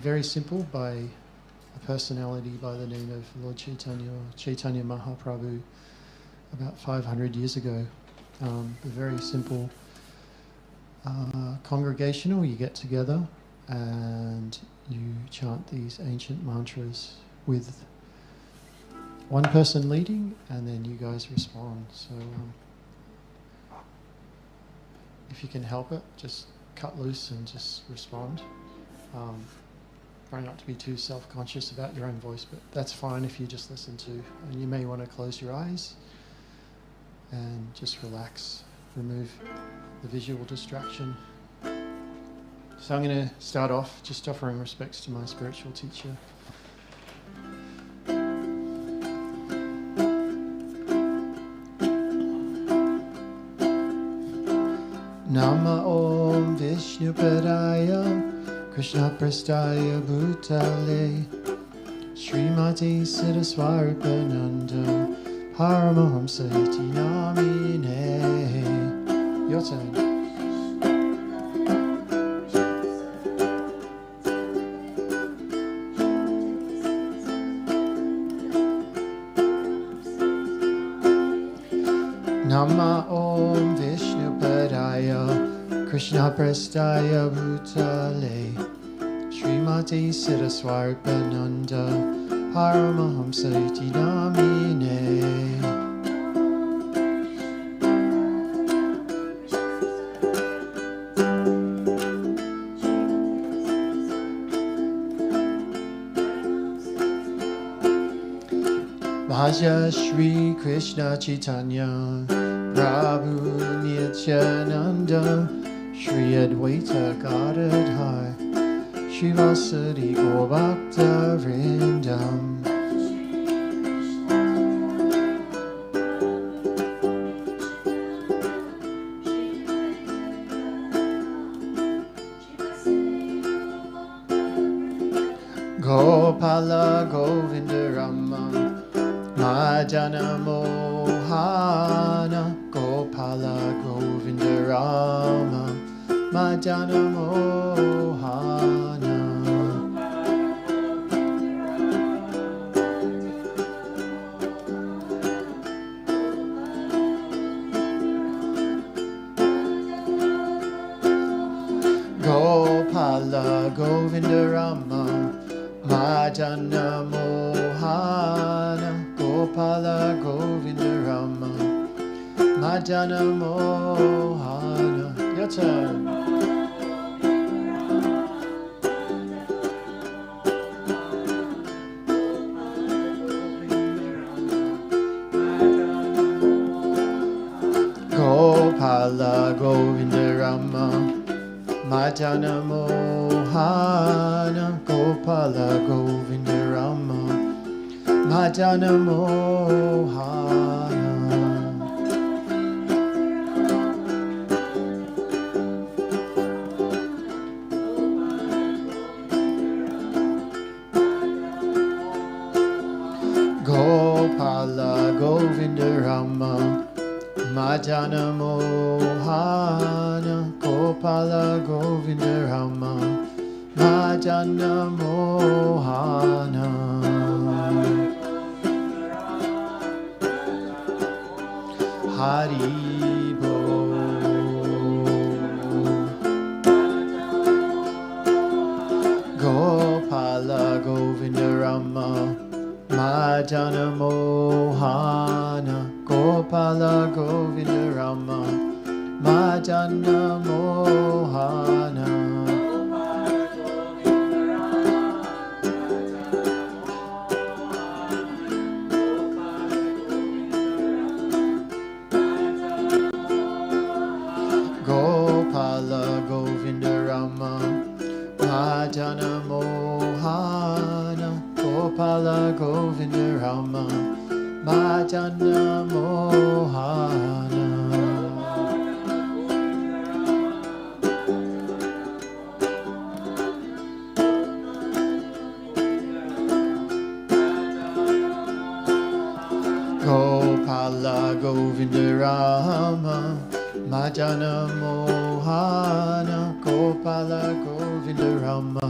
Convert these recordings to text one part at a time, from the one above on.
very simple by a personality by the name of Lord Chaitanya, or Chaitanya Mahaprabhu, about 500 years ago. A very simple congregational. You get together and you chant these ancient mantras with one person leading, and then you guys respond. So if you can help it, just cut loose and just respond. Try not to be too self-conscious about your own voice, but that's fine if you just listen to. And you may want to close your eyes and just relax, remove the visual distraction. So I'm going to start off just offering respects to my spiritual teacher. Nama Om Vishnu Padaya Krishna Prastaya Bhutale Srimati Siddhaswarapananda Paramahamsa Iti Namine. Your turn. Nama Om Vishnu Padaya Krishna Prastaya Bhutale Srimati Siddhaswarapananda Paramahamsa Iti Namine. Bhaja Shri Krishna Chaitanya Prabhu Nityananda Shri Advaita Gadadhar Shri Vasari Gaurabhakta Vrindam. Gopala Govinda Rama Madana Mohana Gopala Govinda Rama Madana Mohana. Gopala Govinda Rama Madana Mohana Gopala Govinda Rama Madana Mohana. Your turn. Gopala Govinda Rama Madana Mohana Gopala Govinda Rama Madana Mohana. Gopala Govinda Rama Madana Mohana Gopala Govinda Rama Madana Mohana. Hari Bol. Gopala Govinda Rama Madana Mohana Gopala Govinda Rama Madana Mohana. Gopala Govinda Rama Madana Mohana Gopala Govinda Rama Madana Mohana. Gopala Govinda Rama Madana Mohana Gopala Govinda Rama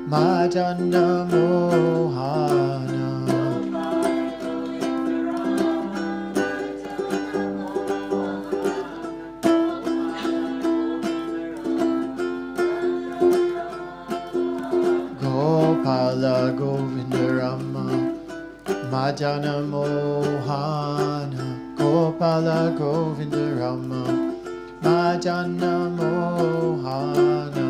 Madana Mohana. Gopala Govinda Rama Madana Mohana. Gopala Govinda Rama Madana Mohana.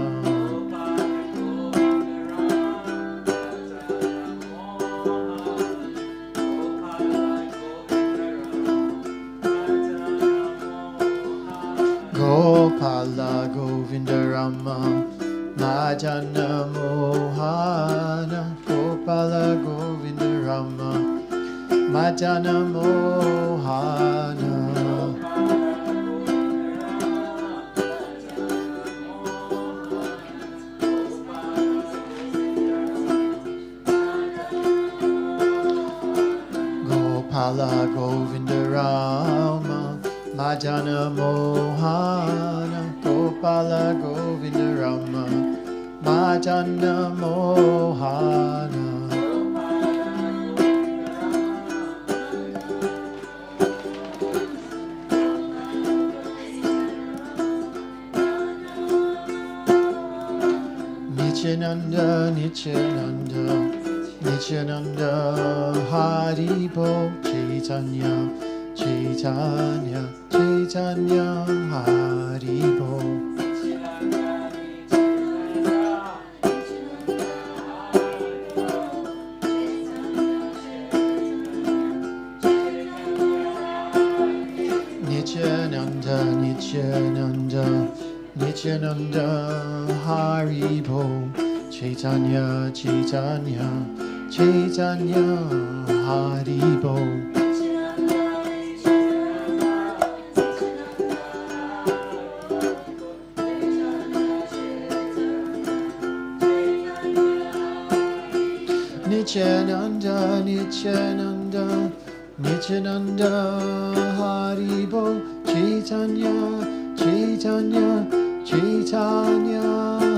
Gopala Govinda Rama Madana Mohana. Gopala Govinda Rama Madana Mohana. Gopala Govinda Rama Madana Mohana. Gopala Govinda Rama Madana Mohana. Nityananda, Nityananda, Nityananda, Haribo, Chaitanya, Chaitanya, Chaitanya, Haribo. Nityananda, Nityananda, Nityananda, Haribo, Chaitanya, Chaitanya, Chaitanya, Haribo. Nityananda, Nityananda, Nityananda, Haribo, Chaitanya, Chaitanya, Chaitanya,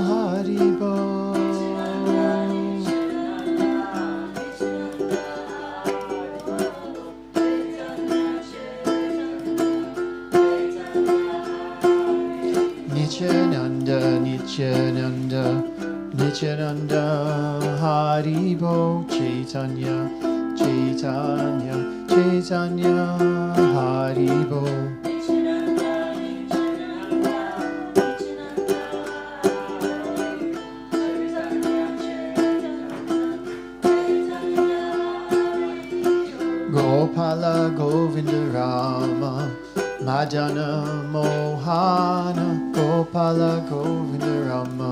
Haribo. Nityananda, Nityananda, Nityananda, Haribo, Chaitanya, Chaitanya, Chaitanya, Haribo. Gopala Govinda Rama Madana Mohana. Gopala Govinda Rama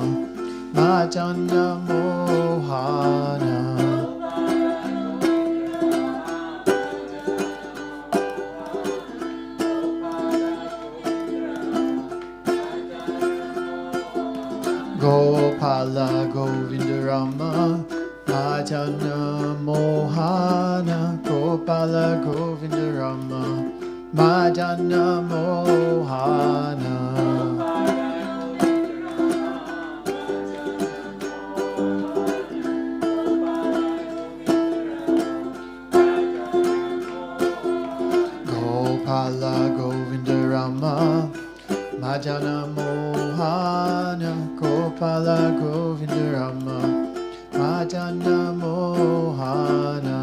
Madana Mohana. Gopala Govinda Rama Madana Mohana. Gopala Govinda Rama Madana Mohana. Gopala Govinda Rama Madana Mohana. Gopala Govinda Rama Madana Mohana.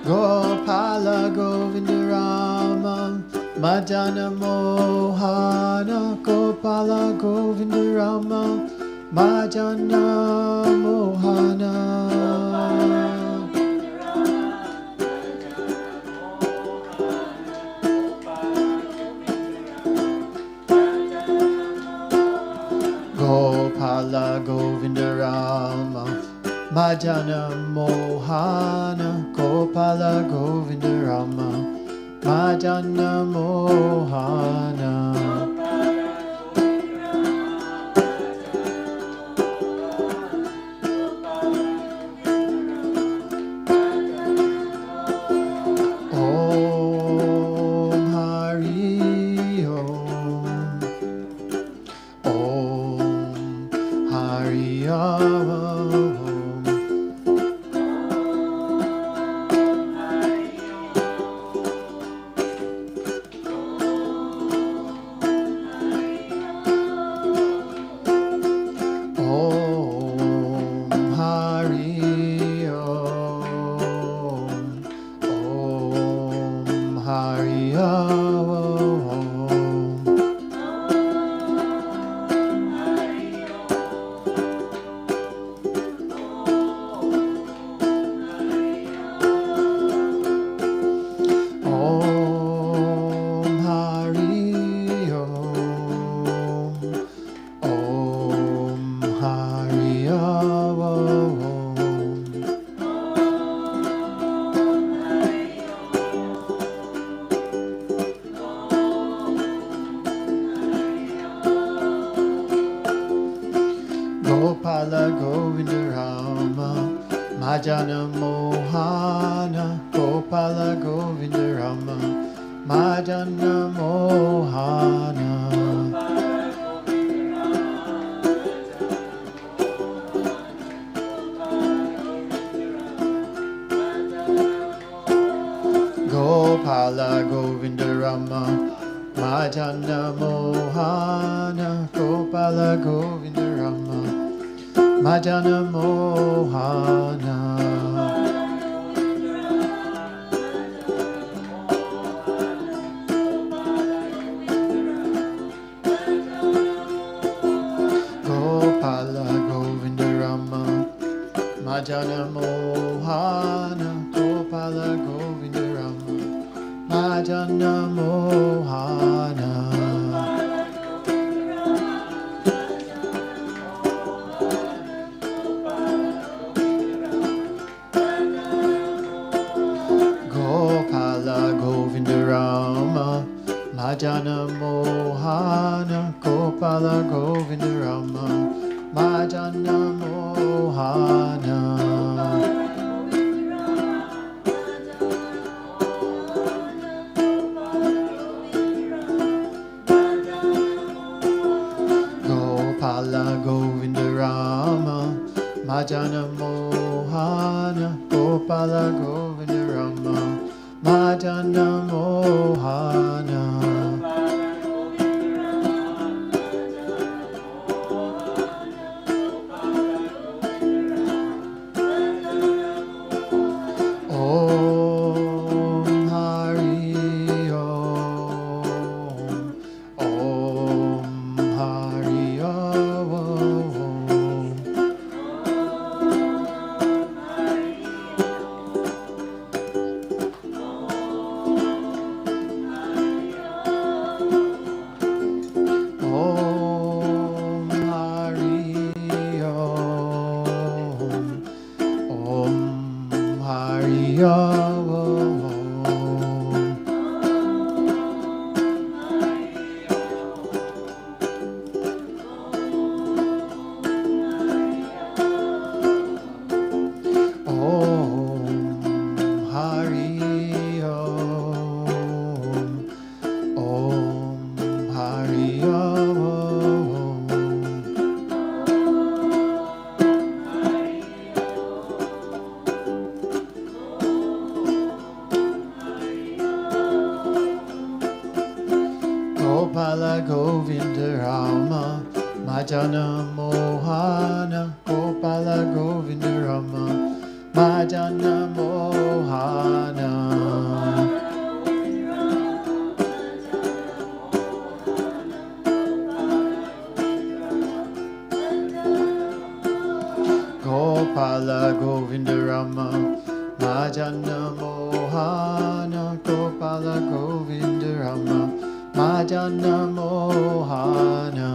Gopala Govinda Rama Madana Mohana. Gopala Govinda Rama Madana Mohana. Gopala Govinda Rama Madana Mohana. Gopala Govinda Rama Madana Mohana. Madana Mohana Gopala Govinda Rama Madana Mohana Gopala Govinda Rama Madana Mohana Gopala Govinda Rama Madana Mohana Gopala Govinda Rama Madana Mohana Gopala Govinda Rama Madana Mohana Gopala Govinda Rama Madana Mohana Gopala Govinda Rama Madana Mohana Gopala Govinda Rama Madana Mohana Gopala Govinda Rama Madana Mohana Om Hari Om Om Hari Om Om Hari Om Om Hari Om Om Hari Om Om Hari Om Gopala Govinda Rama Madana Mohana Gopala Govinda Rama Madana Mohana Gopala Govinda Rama Madana Mohana Gopala Govinda Rama Madana Mohana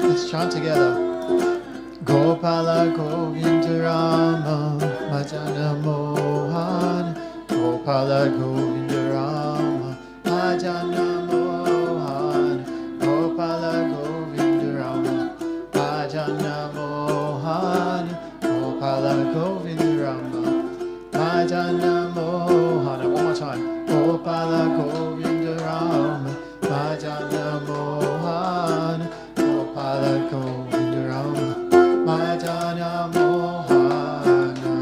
Let's chant together. Gopala Govinda Rama Madana Mohana Gopala Govinda Rama Madana Mohana Gopala Govinda Rama Madana Mohana Gopala Govinda Rama Madana Mohana One more time. Gopala Govinda Rama Madana Mohana Gopala Govinda Rama Madana Mohana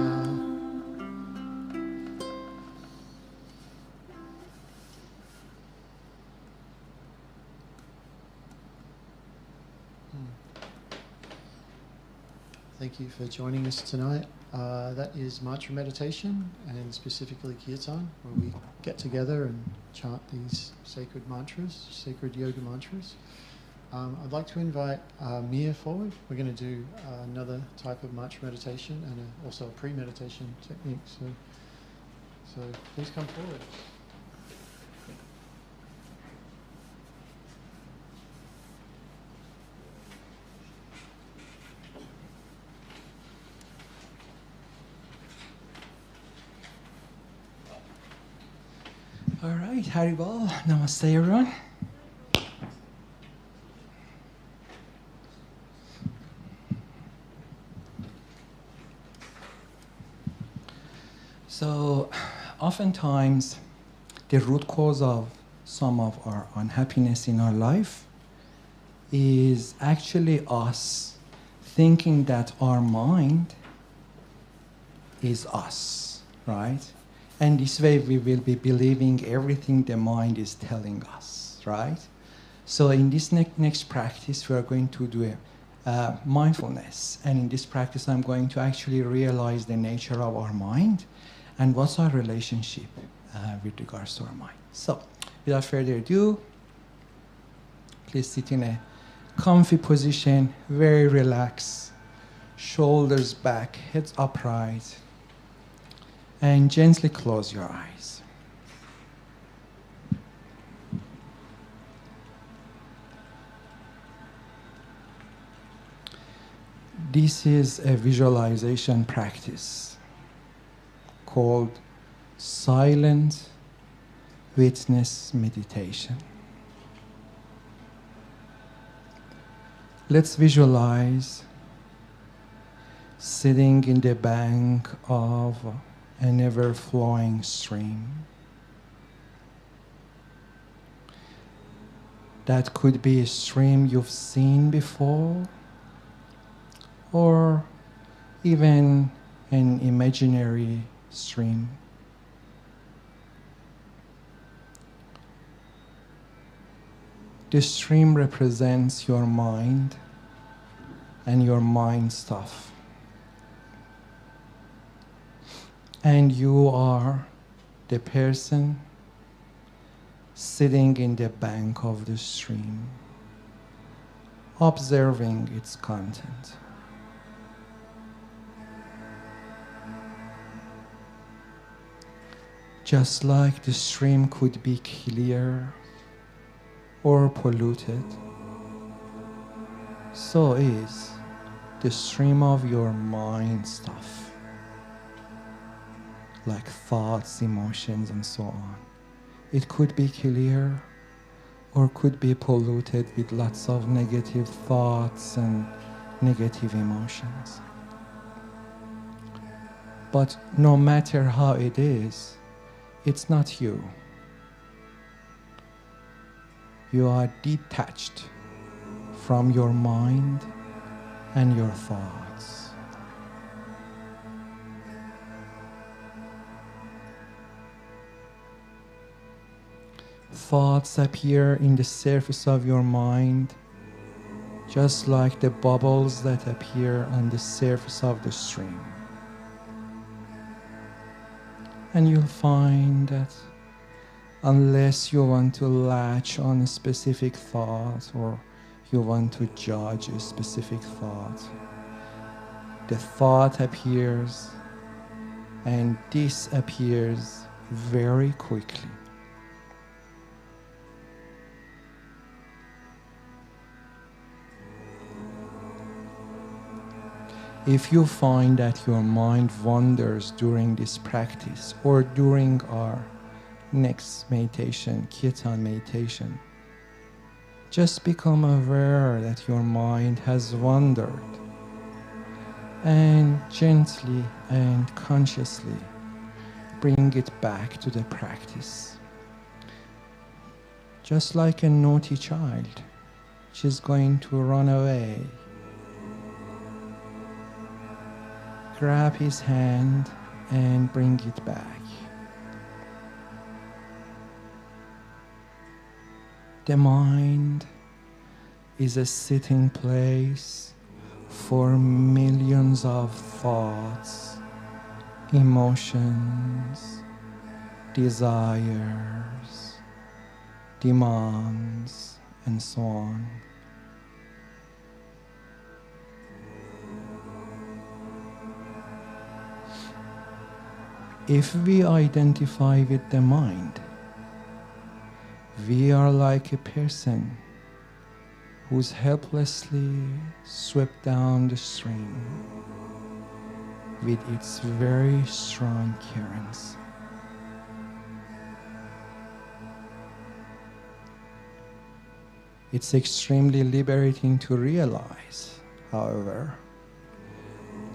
Thank you for joining us tonight. That is mantra meditation and specifically Kirtan, where we get together and chant these sacred mantras, sacred yoga mantras. I'd like to invite Mia forward. We're going to do another type of mantra meditation and also a pre-meditation technique. So please come forward. All right, Haribol, Namaste everyone. So, oftentimes, the root cause of some of our unhappiness in our life is actually us thinking that our mind is us, right? And this way we will be believing everything the mind is telling us, right? So in this next practice, we are going to do mindfulness. And in this practice, I'm going to actually realize the nature of our mind and what's our relationship with regards to our mind. So without further ado, please sit in a comfy position, very relaxed, shoulders back, heads upright, and gently close your eyes. This is a visualization practice called silent witness meditation. Let's visualize sitting in the bank of an ever-flowing stream. That could be a stream you've seen before, or even an imaginary stream. The stream represents your mind and your mind stuff. And you are the person sitting in the bank of the stream, observing its content. Just like the stream could be clear or polluted, so is the stream of your mind stuff, like thoughts, emotions, and so on. It could be clear or could be polluted with lots of negative thoughts and negative emotions. But no matter how it is, it's not you. You are detached from your mind and your thoughts. Thoughts appear in the surface of your mind, just like the bubbles that appear on the surface of the stream. And you'll find that unless you want to latch on a specific thought or you want to judge a specific thought, the thought appears and disappears very quickly. If you find that your mind wanders during this practice or during our next meditation, Kirtan meditation, just become aware that your mind has wandered and gently and consciously bring it back to the practice. Just like a naughty child, she's going to run away. Grab his hand and bring it back. The mind is a sitting place for millions of thoughts, emotions, desires, demands, and so on. If we identify with the mind, we are like a person who's helplessly swept down the stream with its very strong currents. It's extremely liberating to realize, however,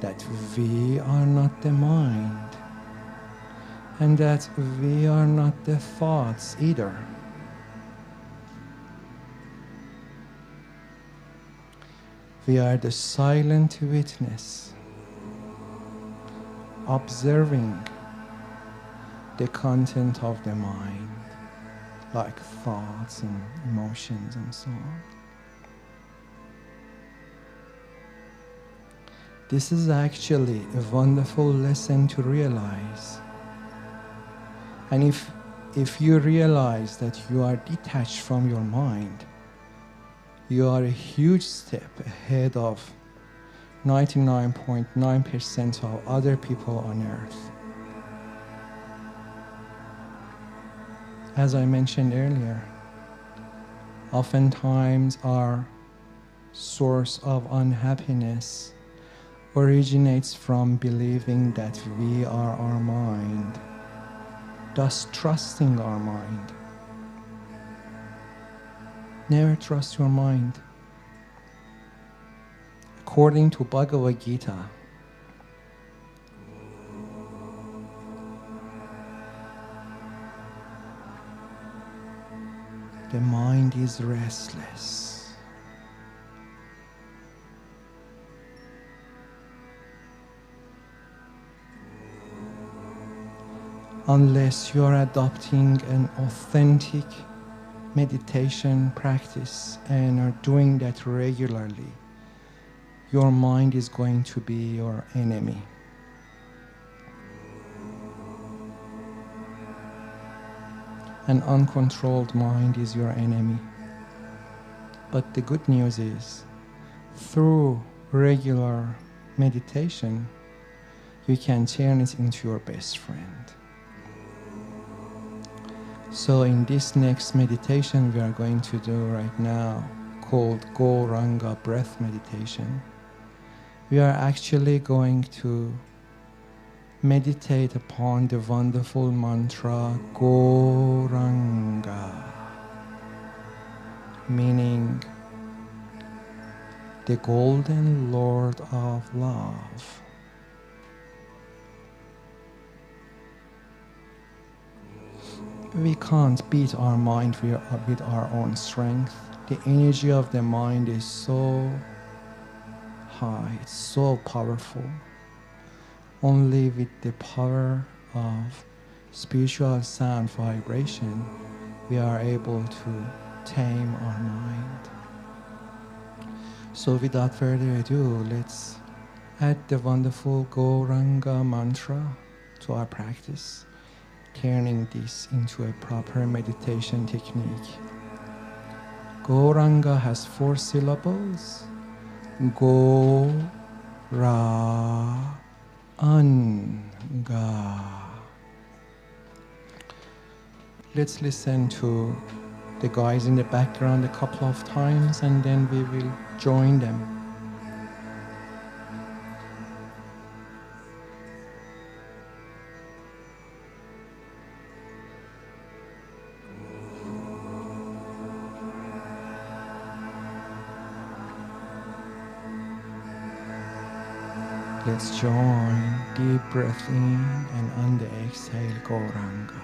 that we are not the mind. and that we are not the thoughts either. We are the silent witness, observing the content of the mind, like thoughts and emotions and so on. This is actually a wonderful lesson to realize. And if you realize that you are detached from your mind, you are a huge step ahead of 99.9% of other people on earth. As I mentioned earlier, oftentimes our source of unhappiness originates from believing that we are our mind, thus trusting our mind. Never trust your mind. According to Bhagavad Gita, the mind is restless. Unless you are adopting an authentic meditation practice and are doing that regularly, your mind is going to be your enemy. An uncontrolled mind is your enemy. But the good news is, through regular meditation, you can turn it into your best friend. So in this next meditation we are going to do right now, called Goranga breath meditation, we are actually going to meditate upon the wonderful mantra Goranga, meaning the golden Lord of love. We can't beat our mind with our own strength. The energy of the mind is so high, it's so powerful. Only with the power of spiritual sound vibration, we are able to tame our mind. So without further ado, let's add the wonderful Goranga mantra to our practice, turning this into a proper meditation technique. Goranga has 4 syllables. Go, ra, anga. Let's listen to the guys in the background a couple of times and then we will join them. Let's join. Deep breath in and on the exhale, Goranga.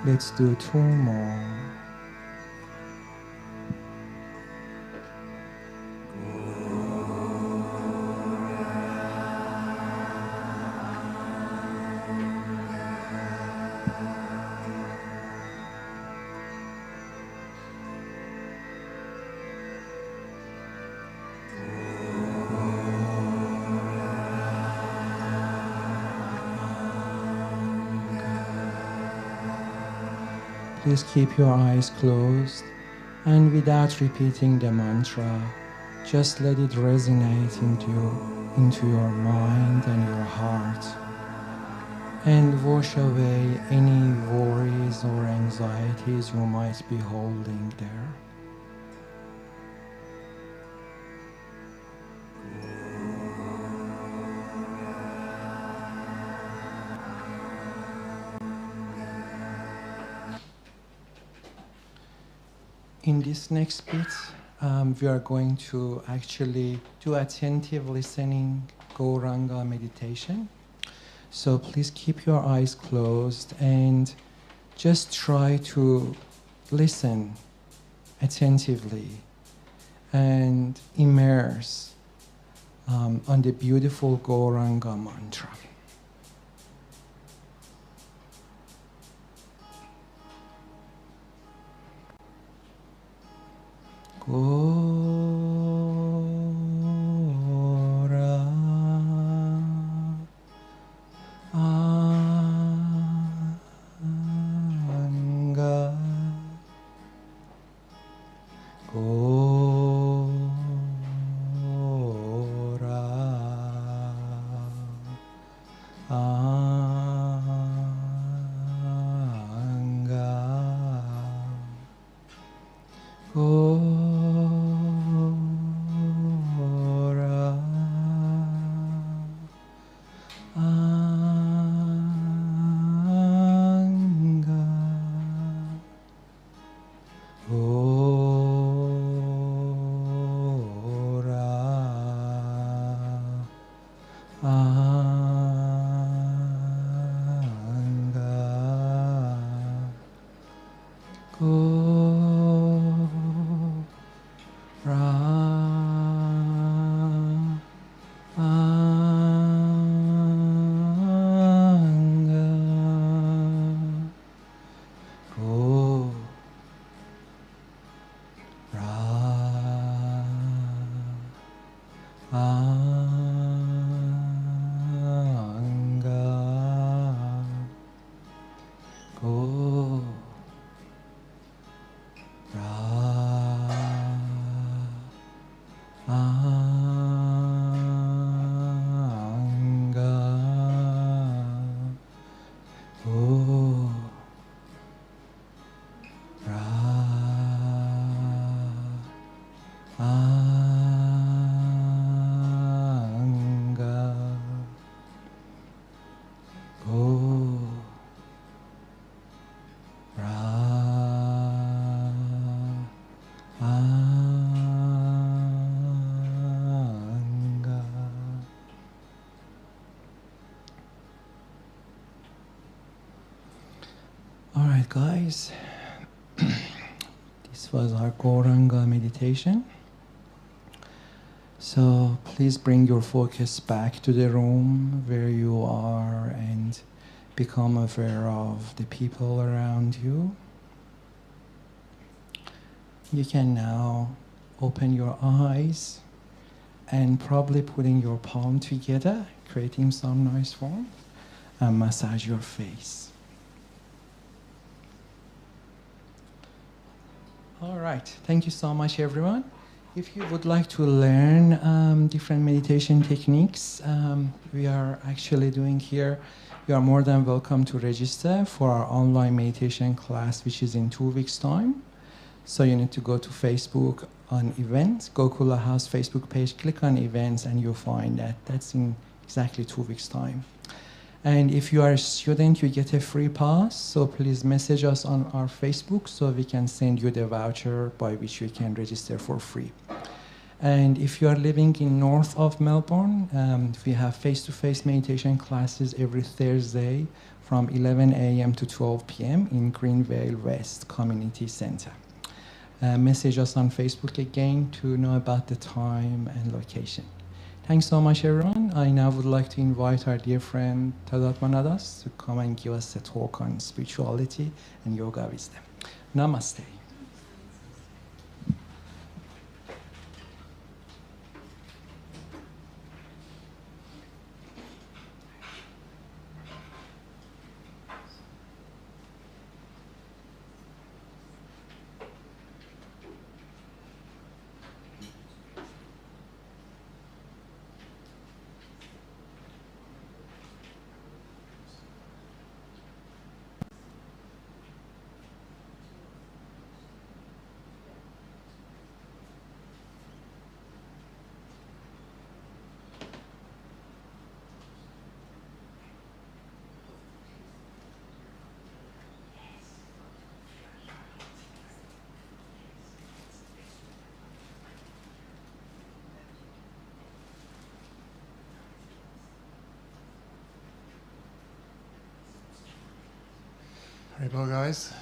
Let's do 2 more. Please keep your eyes closed, and without repeating the mantra, just let it resonate into your mind and your heart, and wash away any worries or anxieties you might be holding there. In this next bit, we are going to actually do attentive listening Gauranga meditation. So please keep your eyes closed and just try to listen attentively and immerse on the beautiful Gauranga mantra. Gora Anga Gora Anga Alright guys, this was our Gauranga meditation. So please bring your focus back to the room where you are and become aware of the people around you. You can now open your eyes and probably putting your palm together, creating some nice form, and massage your face. All right, thank you so much, everyone. If you would like to learn different meditation techniques we are actually doing here, you are more than welcome to register for our online meditation class, which is in 2 weeks' time. So you need to go to Facebook on events, Gokula House Facebook page, click on events, and you'll find that. That's in exactly 2 weeks' time. And if you are a student, you get a free pass. So please message us on our Facebook so we can send you the voucher by which you can register for free. And if you are living in north of Melbourne, we have face-to-face meditation classes every Thursday from 11 a.m. to 12 p.m. in Greenvale West Community Center. Message us on Facebook again to know about the time and location. Thanks so much, everyone. I now would like to invite our dear friend Tadat Manadas to come and give us a talk on spirituality and yoga wisdom. Namaste. Well, guys,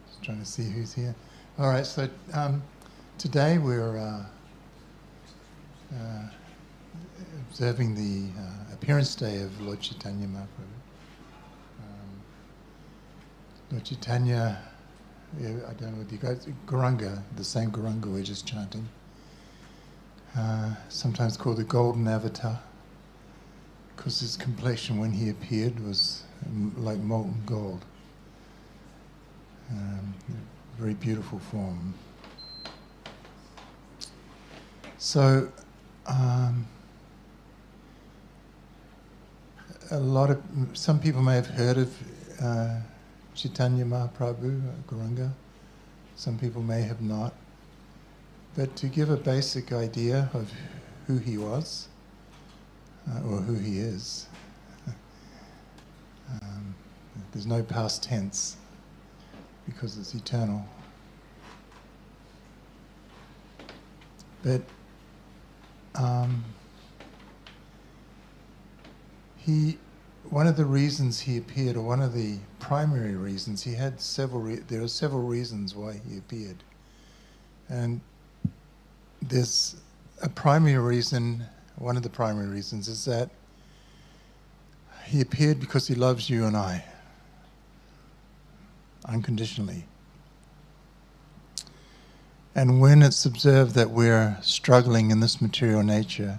just trying to see who's here. All right, so today we're observing the appearance day of Lord Chaitanya Mahaprabhu. Lord Chaitanya, I don't know what you guys, Gauranga, the same Gauranga we're just chanting, sometimes called the Golden Avatar, because his complexion when he appeared was like molten gold. Very beautiful form. So, some people may have heard of Chaitanya Mahaprabhu, Gauranga. Some people may have not. But to give a basic idea of who he was, or who he is. There's no past tense because it's eternal. But one of the reasons he appeared, or one of the primary reasons, he had there are several reasons why he appeared. And there's a primary reason. One of the primary reasons is that he appeared because he loves you and I, unconditionally. And when it's observed that we're struggling in this material nature,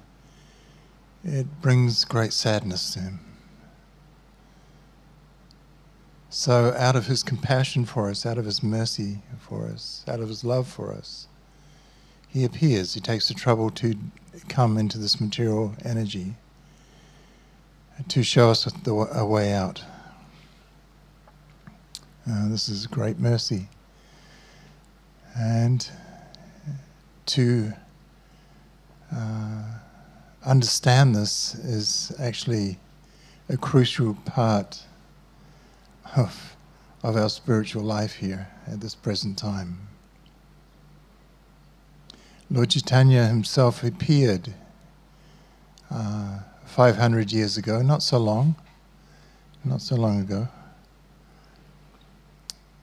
it brings great sadness to him. So out of his compassion for us, out of his mercy for us, out of his love for us, he appears. He takes the trouble to come into this material energy to show us a way out. This is great mercy. And to understand this is actually a crucial part of our spiritual life here at this present time. Lord Chaitanya himself appeared 500 years ago, not so long ago.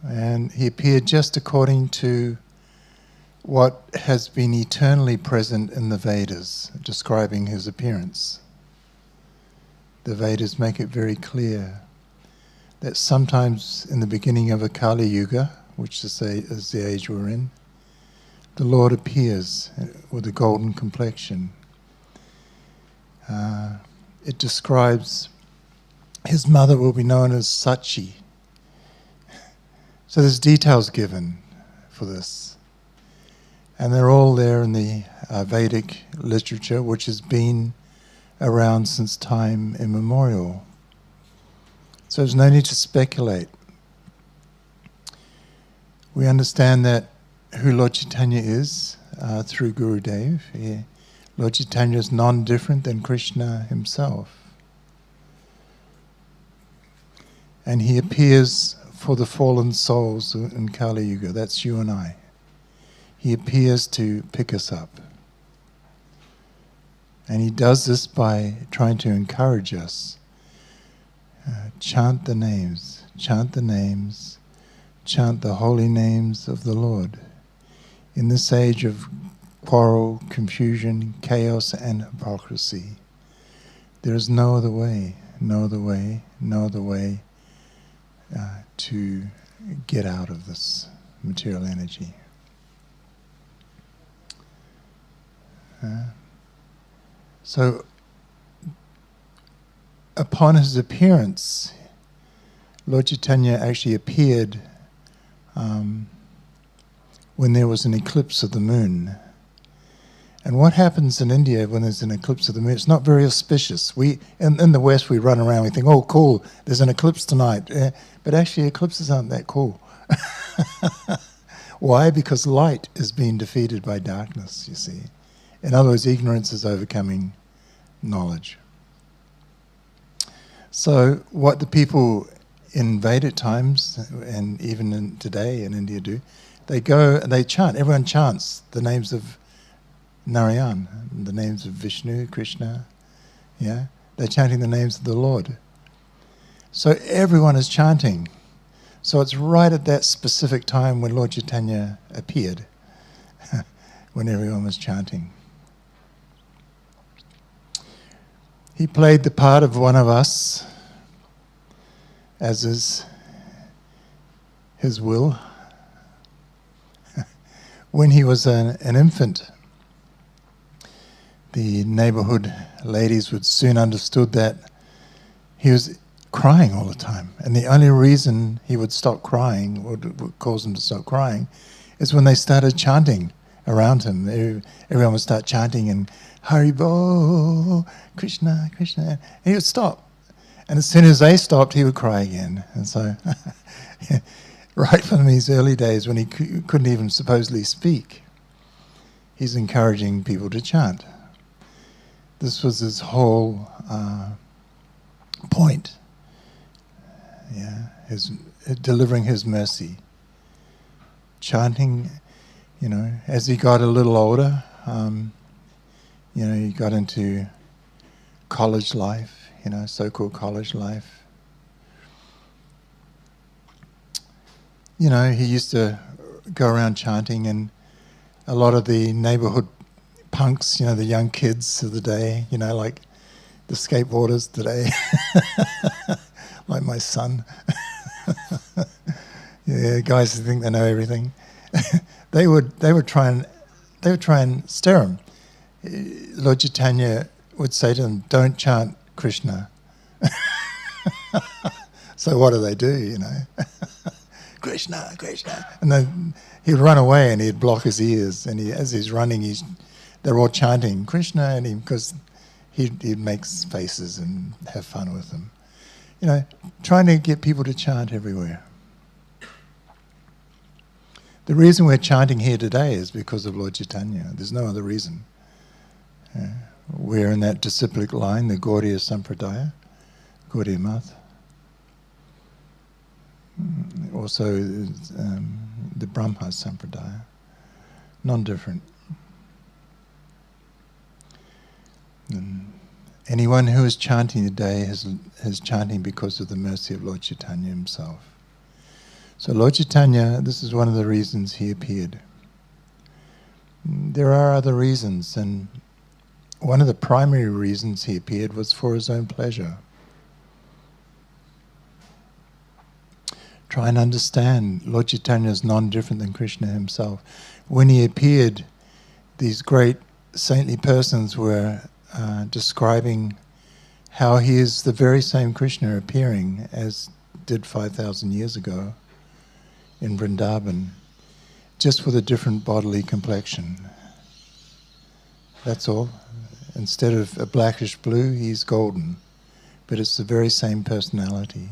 And he appeared just according to what has been eternally present in the Vedas, describing his appearance. The Vedas make it very clear that sometimes in the beginning of a Kali Yuga, which is the age we're in, the Lord appears with a golden complexion. It describes his mother will be known as Sachi. So there's details given for this. And they're all there in the Vedic literature, which has been around since time immemorial. So there's no need to speculate. We understand that who Lord Chaitanya is through Gurudev. Lord Chaitanya is non-different than Krishna himself. And he appears for the fallen souls in Kali Yuga. That's you and I. He appears to pick us up. And he does this by trying to encourage us. Chant the names, chant the names, chant the holy names of the Lord. In this age of quarrel, confusion, chaos and hypocrisy, there is no other way, no other way, no other way to get out of this material energy. So, upon his appearance, Lord Chaitanya actually appeared when there was an eclipse of the moon. And what happens in India when there's an eclipse of the moon? It's not very auspicious. In the West, we run around, we think, oh, cool, there's an eclipse tonight. But actually, eclipses aren't that cool. Why? Because light is being defeated by darkness, you see. In other words, ignorance is overcoming knowledge. So what the people in Vedic times, and even today in India do, they go and they chant. Everyone chants the names of Narayan, the names of Vishnu, Krishna. Yeah, they're chanting the names of the Lord. So everyone is chanting. So it's right at that specific time when Lord Chaitanya appeared, when everyone was chanting. He played the part of one of us, as is his will. When he was an infant, the neighborhood ladies would soon understood that he was crying all the time. And the only reason he would stop crying, or would cause him to stop crying, is when they started chanting around him. Everyone would start chanting and Haribo, Krishna, Krishna, and he would stop. And as soon as they stopped, he would cry again. And so, right from his early days when he couldn't even supposedly speak, he's encouraging people to chant. This was his whole point. Yeah, delivering his mercy. Chanting, as he got a little older, he got into college life, so-called college life. He used to go around chanting, and a lot of the neighborhood punks, the young kids of the day, like the skateboarders today, like my son. Yeah, guys who think they know everything. they would try and stir him. Lord Chaitanya would say to them, "Don't chant Krishna." So what do? Krishna, Krishna, and then he'd run away and he'd block his ears. And as he's running, they're all chanting Krishna, and because he'd make faces and have fun with them. Trying to get people to chant everywhere. The reason we're chanting here today is because of Lord Chaitanya. There's no other reason. We're in that disciplic line, the Gaudiya Sampradaya, Gaudiya Math. Also the Brahma Sampradaya. Non-different. Anyone who is chanting today is chanting because of the mercy of Lord Chaitanya himself. So Lord Chaitanya, this is one of the reasons he appeared. There are other reasons, and one of the primary reasons he appeared was for his own pleasure. Try and understand, Lord Chaitanya is non-different than Krishna himself. When he appeared, these great saintly persons were describing how he is the very same Krishna appearing as did 5,000 years ago in Vrindavan, just with a different bodily complexion. That's all. Instead of a blackish blue, he's golden. But it's the very same personality.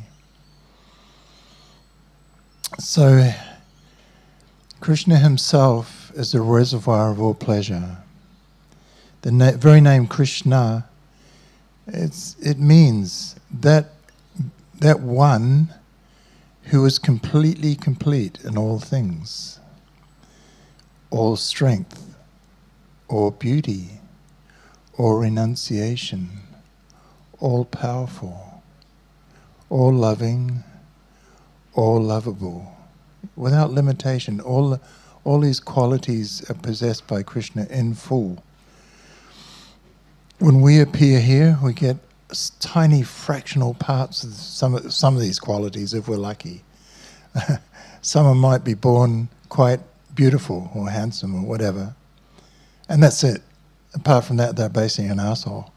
So, Krishna himself is the reservoir of all pleasure. The very name Krishna, it means that one who is completely complete in all things, all strength, all beauty, or renunciation, all powerful, all loving, all lovable, without limitation. All these qualities are possessed by Krishna in full. When we appear here, we get tiny fractional parts of some of these qualities if we're lucky. Someone might be born quite beautiful or handsome or whatever, and that's it. Apart from that, they're basically an asshole.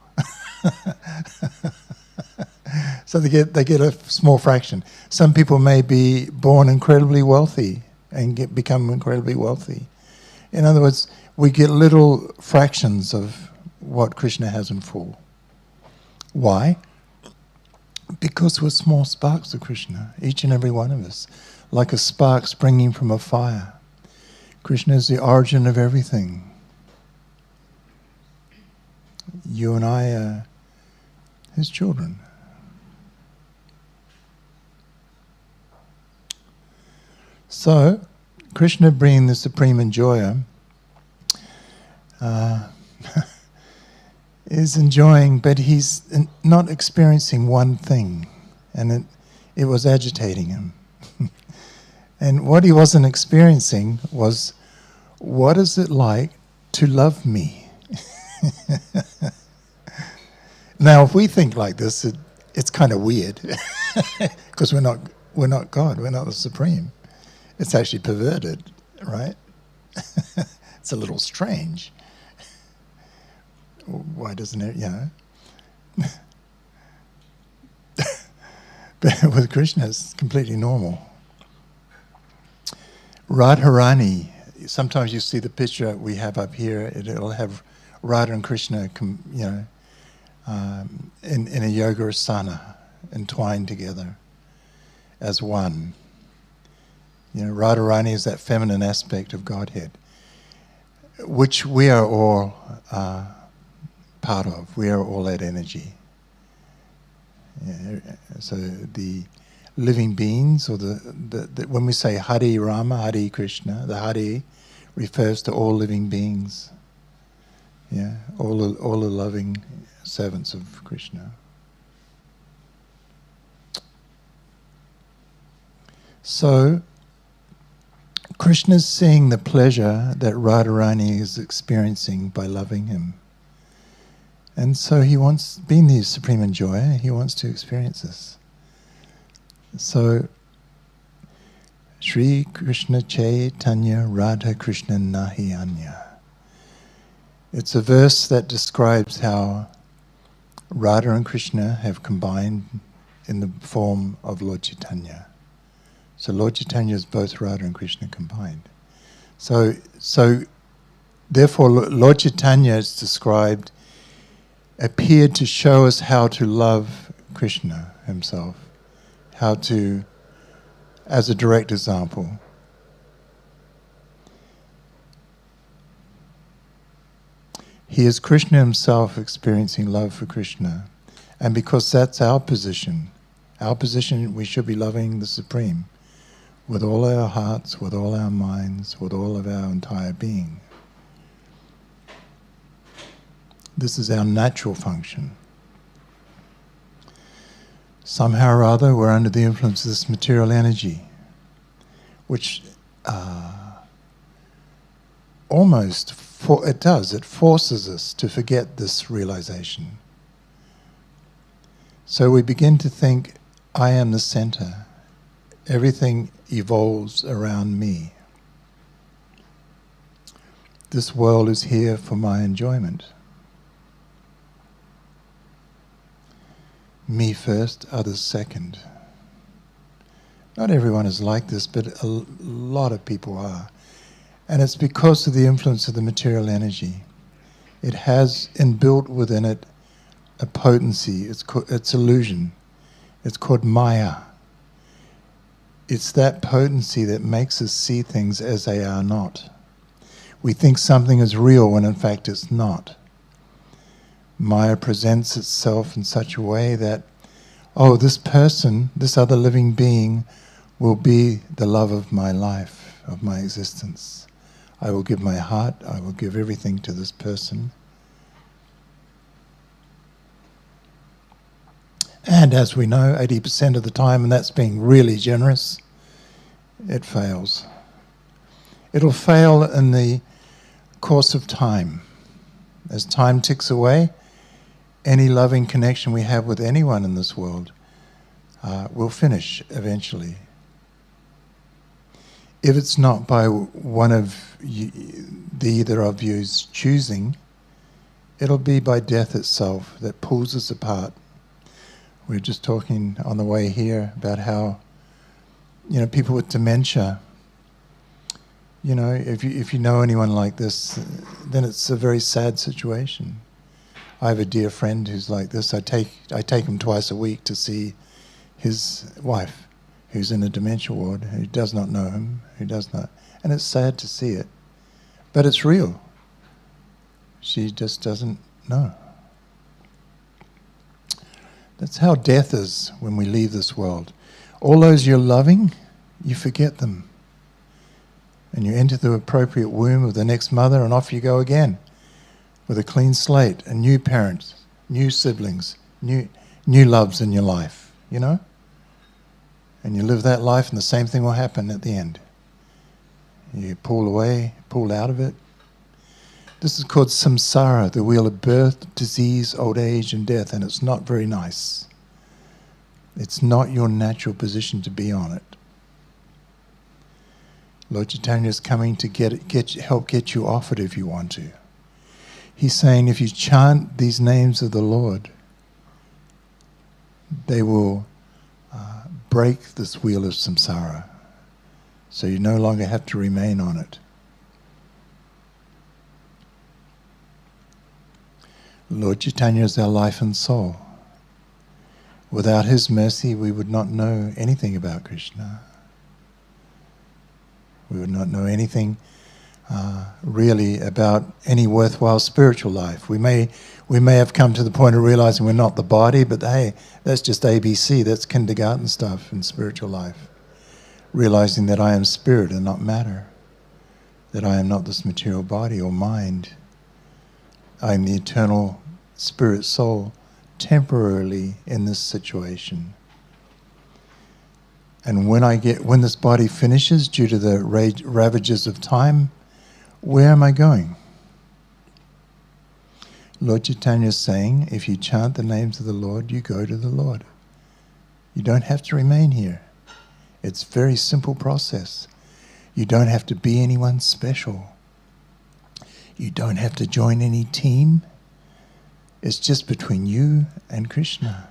So they get a small fraction. Some people may be born incredibly wealthy and become incredibly wealthy. In other words, we get little fractions of what Krishna has in full. Why? Because we're small sparks of Krishna, each and every one of us, like a spark springing from a fire. Krishna is the origin of everything. You and I are his children. So, Krishna, being the supreme enjoyer, is enjoying, but he's not experiencing one thing, and it was agitating him. And what he wasn't experiencing was, what is it like to love me? Now, if we think like this, it's kind of weird, because we're not God, we're not the supreme. It's actually perverted, right? It's a little strange. Why doesn't it, But with Krishna, it's completely normal. Radharani, sometimes you see the picture we have up here, it'll have Radha and Krishna, in a yoga asana, entwined together as one. Radharani is that feminine aspect of Godhead, which we are all part of. We are all that energy. So the living beings, or the when we say Hare Rama, Hare Krishna, the Hare refers to all living beings. Yeah, all the loving servants of Krishna. So, Krishna's seeing the pleasure that Radharani is experiencing by loving him. And so he wants, being the supreme enjoyer, he wants to experience this. So, Shri Krishna Chaitanya Radha Krishna Nahi Anya. It's a verse that describes how Radha and Krishna have combined in the form of Lord Chaitanya. So Lord Chaitanya is both Radha and Krishna combined. So therefore Lord Chaitanya is described, appeared to show us how to love Krishna himself, how to, as a direct example. He is Krishna himself experiencing love for Krishna. And because that's our position, we should be loving the Supreme with all our hearts, with all our minds, with all of our entire being. This is our natural function. Somehow or other, we're under the influence of this material energy, which it forces us to forget this realization. So we begin to think, I am the center. Everything evolves around me. This world is here for my enjoyment. Me first, others second. Not everyone is like this, but a lot of people are. And it's because of the influence of the material energy. It has inbuilt within it a potency, it's illusion. It's called Maya. It's that potency that makes us see things as they are not. We think something is real when in fact it's not. Maya presents itself in such a way that, this person, this other living being, will be the love of my life, of my existence. I will give my heart, I will give everything to this person. And as we know, 80% of the time, and that's being really generous, it fails. It'll fail in the course of time. As time ticks away, any loving connection we have with anyone in this world will finish eventually. If it's not by one of you, the either of you's choosing, it'll be by death itself that pulls us apart. We were just talking on the way here about how, people with dementia, if you know anyone like this, then it's a very sad situation. I have a dear friend who's like this. I take him twice a week to see his wife, who's in a dementia ward, who does not know him, and it's sad to see it, but it's real. She just doesn't know. That's how death is when we leave this world. All those you're loving, you forget them. And you enter the appropriate womb of the next mother, and off you go again with a clean slate, and new parents, new siblings, new loves in your life, And you live that life, and the same thing will happen at the end. You pull out of it. This is called samsara, the wheel of birth, disease, old age, and death, and it's not very nice. It's not your natural position to be on it. Lord Chaitanya is coming to help get you off it if you want to. He's saying if you chant these names of the Lord, they will break this wheel of samsara, so you no longer have to remain on it. Lord Chaitanya is our life and soul. Without his mercy, we would not know anything about Krishna. We would not know anything really about any worthwhile spiritual life. We may have come to the point of realizing we're not the body, but hey, that's just ABC, that's kindergarten stuff in spiritual life. Realizing that I am spirit and not matter, that I am not this material body or mind. I am the eternal spirit soul, temporarily in this situation. And when this body finishes due to the ravages of time, where am I going? Lord Chaitanya is saying, if you chant the names of the Lord, you go to the Lord. You don't have to remain here. It's a very simple process. You don't have to be anyone special. You don't have to join any team. It's just between you and Krishna.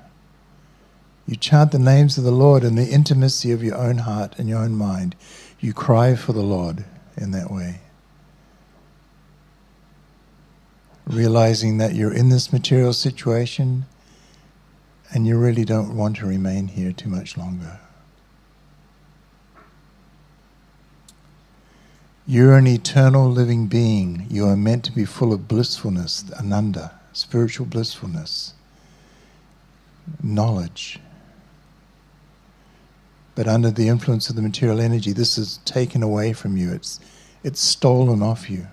You chant the names of the Lord in the intimacy of your own heart and your own mind. You cry for the Lord in that way. Realizing that you're in this material situation and you really don't want to remain here too much longer. You're an eternal living being. You are meant to be full of blissfulness, ananda, spiritual blissfulness, knowledge. But under the influence of the material energy, this is taken away from you. It's stolen off you.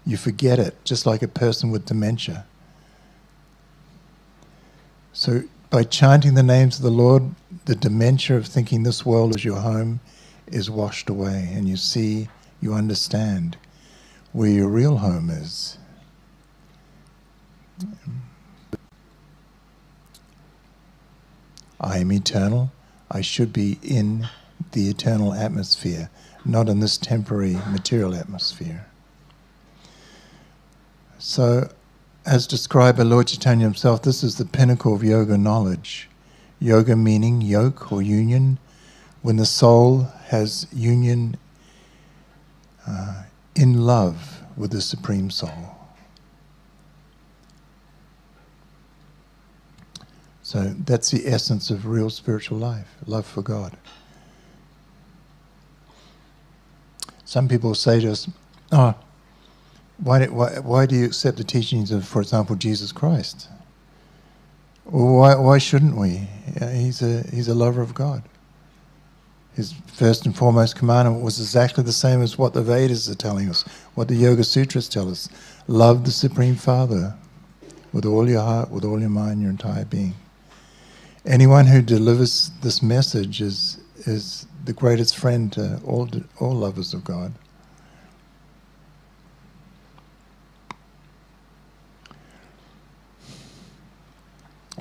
You forget it, just like a person with dementia. So by chanting the names of the Lord, the dementia of thinking this world is your home is washed away, and you understand where your real home is. I am eternal. I should be in the eternal atmosphere, not in this temporary material atmosphere. So, as described by Lord Chaitanya himself, this is the pinnacle of yoga knowledge. Yoga meaning yoke or union, when the soul has union in love with the Supreme Soul. So that's the essence of real spiritual life, love for God. Some people say to us, why do you accept the teachings of, for example, Jesus Christ? Well, why shouldn't we? He's a lover of God. His first and foremost commandment was exactly the same as what the Vedas are telling us, what the Yoga Sutras tell us. Love the Supreme Father with all your heart, with all your mind, your entire being. Anyone who delivers this message is the greatest friend to all lovers of God.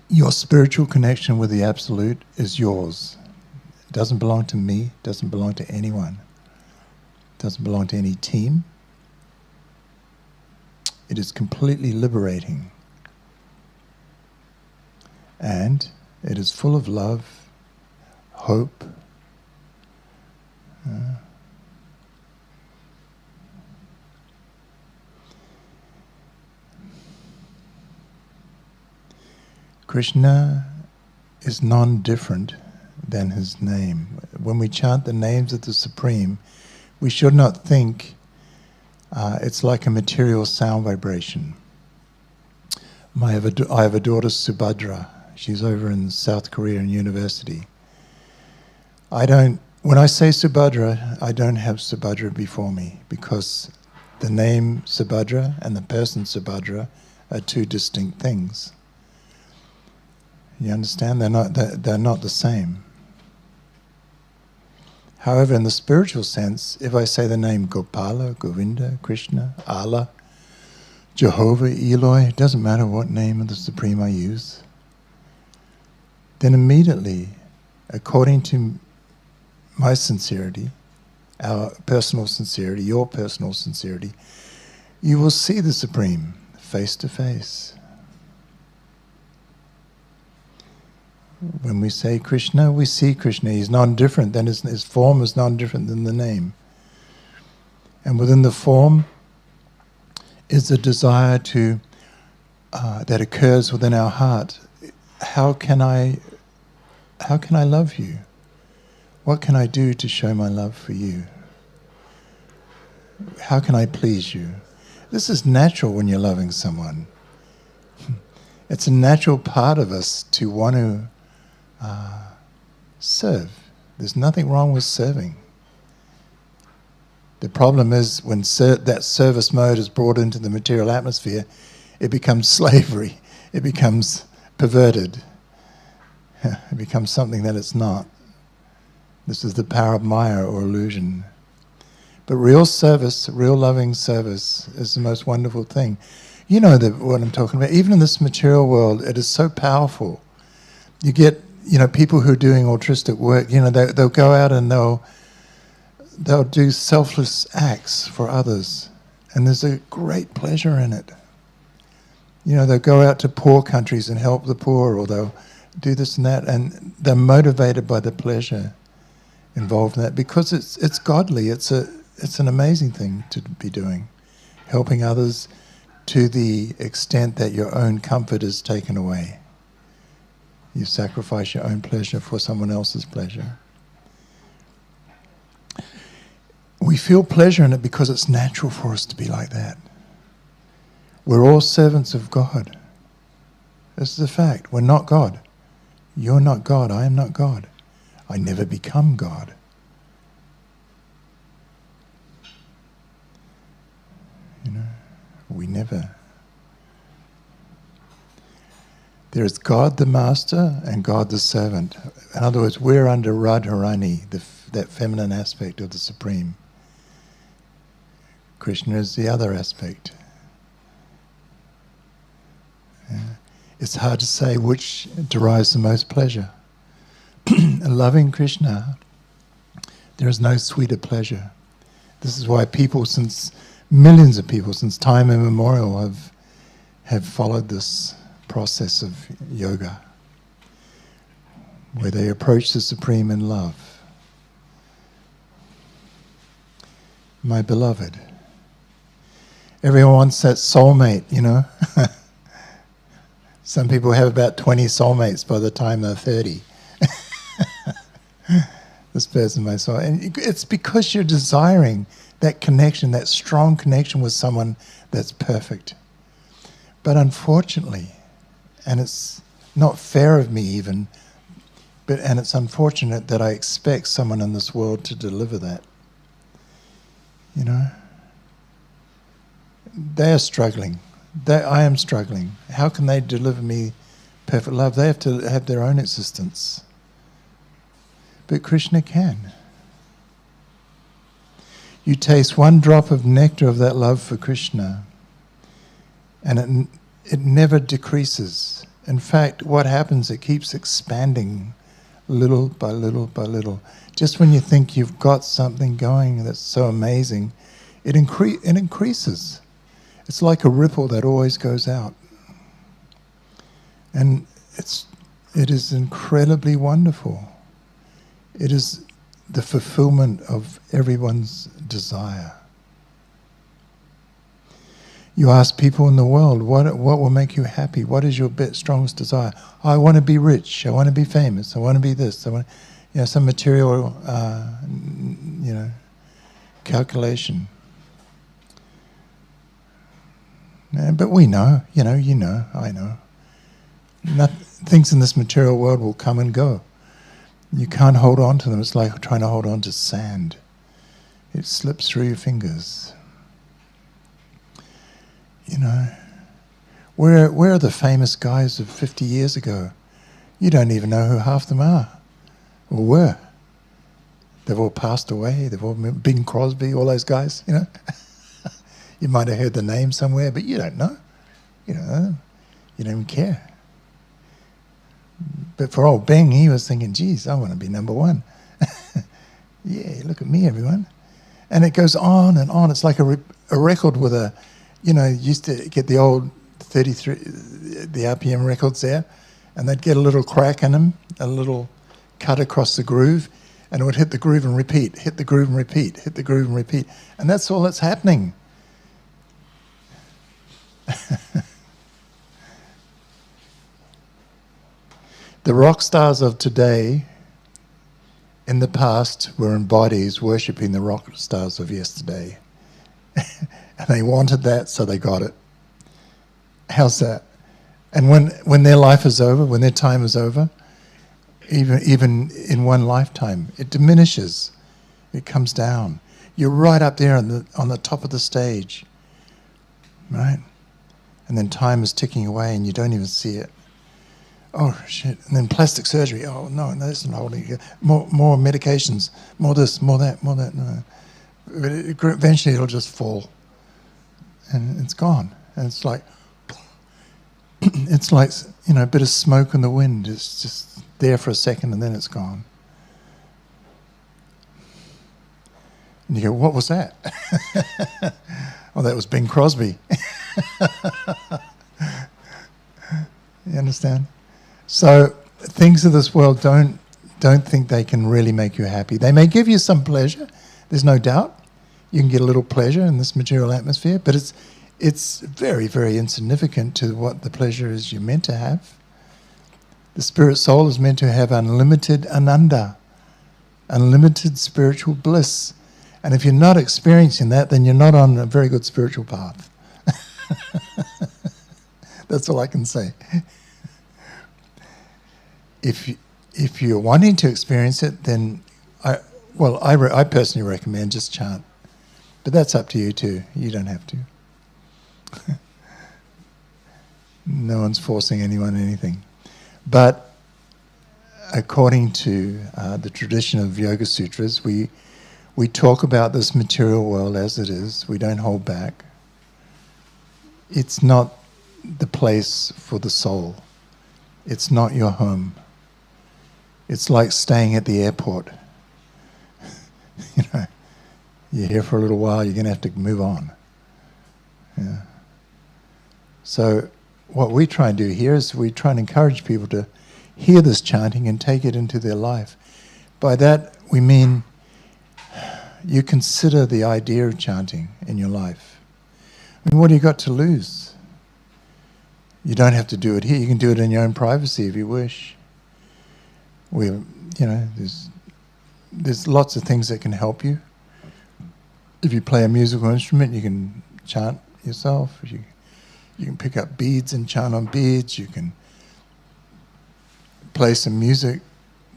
Your spiritual connection with the Absolute is yours. It doesn't belong to me, it doesn't belong to anyone. It doesn't belong to any team. It is completely liberating. And it is full of love, hope, Krishna is non-different than his name. When we chant the names of the Supreme, we should not think it's like a material sound vibration. I have a daughter, Subhadra. She's over in South Korea in university. When I say Subhadra, I don't have Subhadra before me, because the name Subhadra and the person Subhadra are two distinct things. You understand? They're not the same. However, in the spiritual sense, if I say the name Gopala, Govinda, Krishna, Allah, Jehovah, Eloi, it doesn't matter what name of the Supreme I use, then immediately, according to my sincerity, our personal sincerity, your personal sincerity, you will see the Supreme face to face. When we say Krishna, we see Krishna. He's non-different, then his form is non-different than the name. And within the form is the desire that occurs within our heart. How can I love you? What can I do to show my love for you? How can I please you? This is natural when you're loving someone. It's a natural part of us to want to serve. There's nothing wrong with serving. The problem is when that service mode is brought into the material atmosphere, it becomes slavery. It becomes perverted. It becomes something that it's not. This is the power of Maya or illusion. But real service, real loving service is the most wonderful thing. You know what I'm talking about. Even in this material world, it is so powerful. You get, people who are doing altruistic work, they'll go out and they'll do selfless acts for others. And there's a great pleasure in it. They'll go out to poor countries and help the poor, or they'll do this and that, and they're motivated by the pleasure involved in that, because it's godly. It's an amazing thing to be doing, helping others to the extent that your own comfort is taken away. You sacrifice your own pleasure for someone else's pleasure. We feel pleasure in it because it's natural for us to be like that. We're all servants of God. This is a fact. We're not God. You're not God. I am not God. I never become God. We never. There is God the Master and God the Servant. In other words, we're under Radharani, that feminine aspect of the Supreme. Krishna is the other aspect. It's hard to say which derives the most pleasure. Loving Krishna, there is no sweeter pleasure. This is why millions of people since time immemorial have followed this process of yoga, where they approach the Supreme in love. My beloved. Everyone wants that soulmate, Some people have about 20 soulmates by the time they're 30. This person, my soul. And it's because you're desiring that connection, that strong connection with someone that's perfect. But unfortunately, and it's not fair of me even, and it's unfortunate that I expect someone in this world to deliver that. They are struggling. I am struggling. How can they deliver me perfect love. They have to have their own existence. But Krishna can. You taste one drop of nectar of that love for Krishna, and it never decreases. In fact, what happens, it keeps expanding little by little by little. Just when you think you've got something going that's so amazing, it increases. It's like a ripple that always goes out. And it is incredibly wonderful. It is the fulfillment of everyone's desire. You ask people in the world, what will make you happy? What is your strongest desire? I want to be rich. I want to be famous. I want to be this. I want, some material, calculation. But we know, you know, I know. Things in this material world will come and go. You can't hold on to them. It's like trying to hold on to sand. It slips through your fingers. Where are the famous guys of 50 years ago? You don't even know who half them are, or were. They've all passed away. They've all been Bing Crosby, all those guys, You might have heard the name somewhere, but you don't know. You don't even care. But for old Bing, he was thinking, geez, I want to be number one. Yeah, look at me, everyone. And it goes on and on. It's like a record with a, used to get the old 33, the RPM records there, and they'd get a little crack in them, a little cut across the groove, and it would hit the groove and repeat, hit the groove and repeat, hit the groove and repeat. And that's all that's happening. The rock stars of today, in the past, were in bodies worshipping the rock stars of yesterday. And they wanted that, so they got it. How's that? And when their life is over, when their time is over, even in one lifetime, it diminishes. It comes down. You're right up there on the top of the stage, right? And then time is ticking away and you don't even see it. Oh, shit. And then plastic surgery. Oh, no, that's not holding you. More medications. More this, more that. No. But eventually it'll just fall. And it's gone. And it's like, a bit of smoke in the wind. It's just there for a second and then it's gone. And you go, what was that? Oh, that was Bing Crosby. You understand? So things of this world don't think they can really make you happy. They may give you some pleasure. There's no doubt. You can get a little pleasure in this material atmosphere, but it's very, very insignificant to what the pleasure is you're meant to have. The spirit soul is meant to have unlimited ananda, unlimited spiritual bliss. And if you're not experiencing that, then you're not on a very good spiritual path. That's all I can say. If you're wanting to experience it, then I personally recommend just chant. But that's up to you too. You don't have to. No one's forcing anyone anything. But according to the tradition of Yoga Sutras, we talk about this material world as it is. We don't hold back. It's not the place for the soul. It's not your home. It's like staying at the airport. You're here for a little while, you're going to have to move on. Yeah. So what we try and do here is we try and encourage people to hear this chanting and take it into their life. By that we mean you consider the idea of chanting in your life. I mean, what do you got to lose? You don't have to do it here. You can do it in your own privacy if you wish. There's lots of things that can help you. If you play a musical instrument, you can chant yourself. You can pick up beads and chant on beads. You can play some music.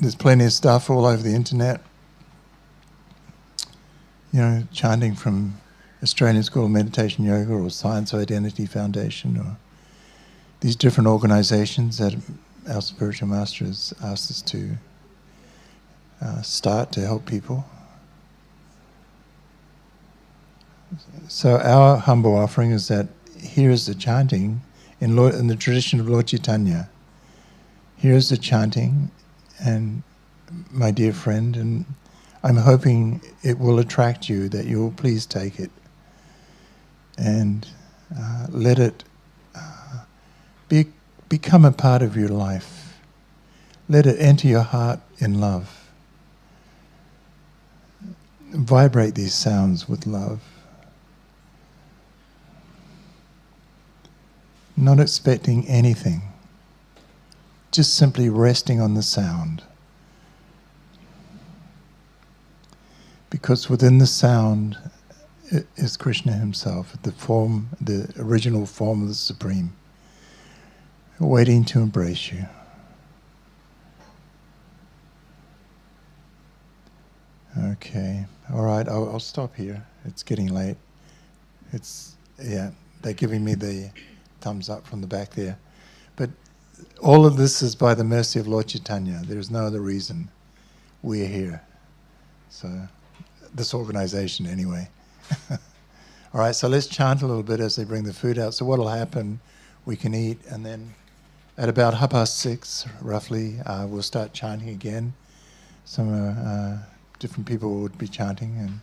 There's plenty of stuff all over the internet. Chanting from Australian School of Meditation Yoga or Science Identity Foundation, or these different organizations that our spiritual master has asked us to start to help people. So our humble offering is that here is the chanting in the tradition of Lord Chaitanya. Here is the chanting, and my dear friend, and I'm hoping it will attract you, that you will please take it and let it become a part of your life. Let it enter your heart in love. Vibrate these sounds with love. Not expecting anything, just simply resting on the sound. Because within the sound is Krishna himself, the original form of the Supreme, waiting to embrace you. Okay, all right, I'll stop here. It's getting late. They're giving me the thumbs up from the back there. But all of this is by the mercy of Lord Chaitanya. There is no other reason we're here. So, this organization anyway. All right, so let's chant a little bit as they bring the food out. So what will happen, we can eat, and then at about 6:30, roughly, we'll start chanting again. Some different people would be chanting, and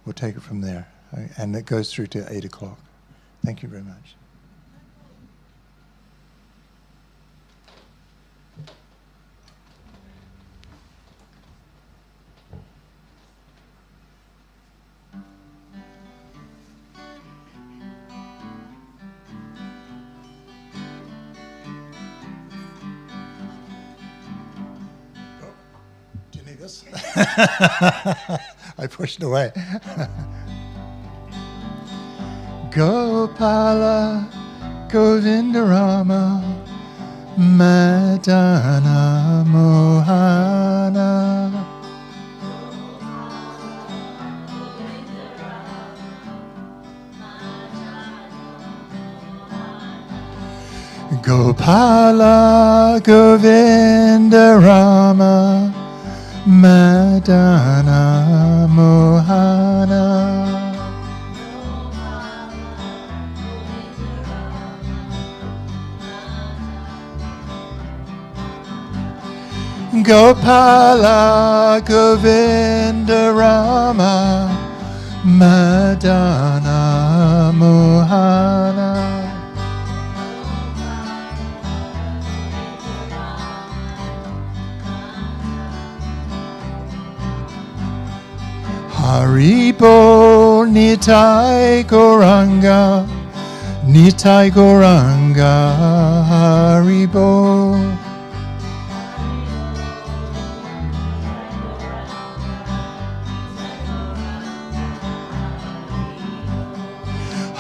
we'll take it from there. And it goes through to 8 o'clock. Thank you very much. I pushed away. Gopala Govindarama Madana Mohana Gopala Govindarama Madana Mohana Gopala Govindarama Madana Mohana Haribo Nitai Goranga Nitai Goranga Haribo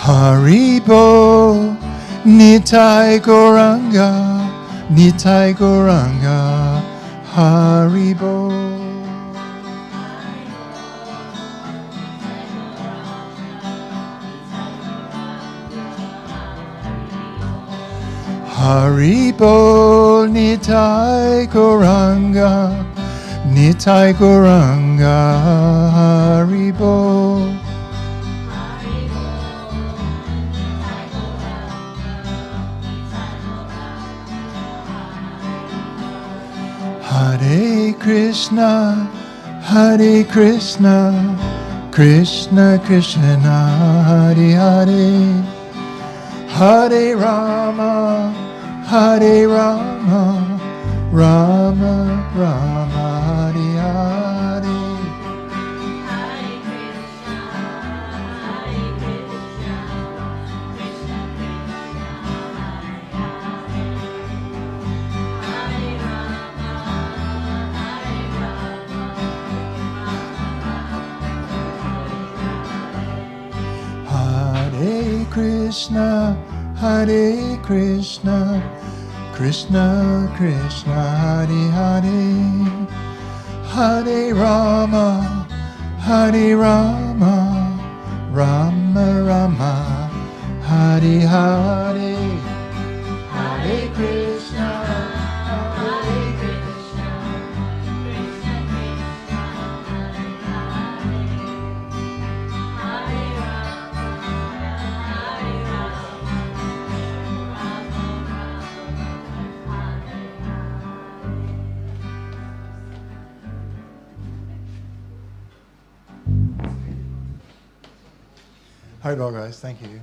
Haribo Nitai Goranga Nitai Goranga Haribo Haribo Nitai Goranga Nitai Goranga Haribo Hare Krishna Krishna Krishna Hare Hare Hare Rama Hare Rama Rama Rama Hare Hare Hare Krishna Krishna Krishna Hare Hare Hare Rama Rama Rama Hare Hare Haribol, guys. Thank you.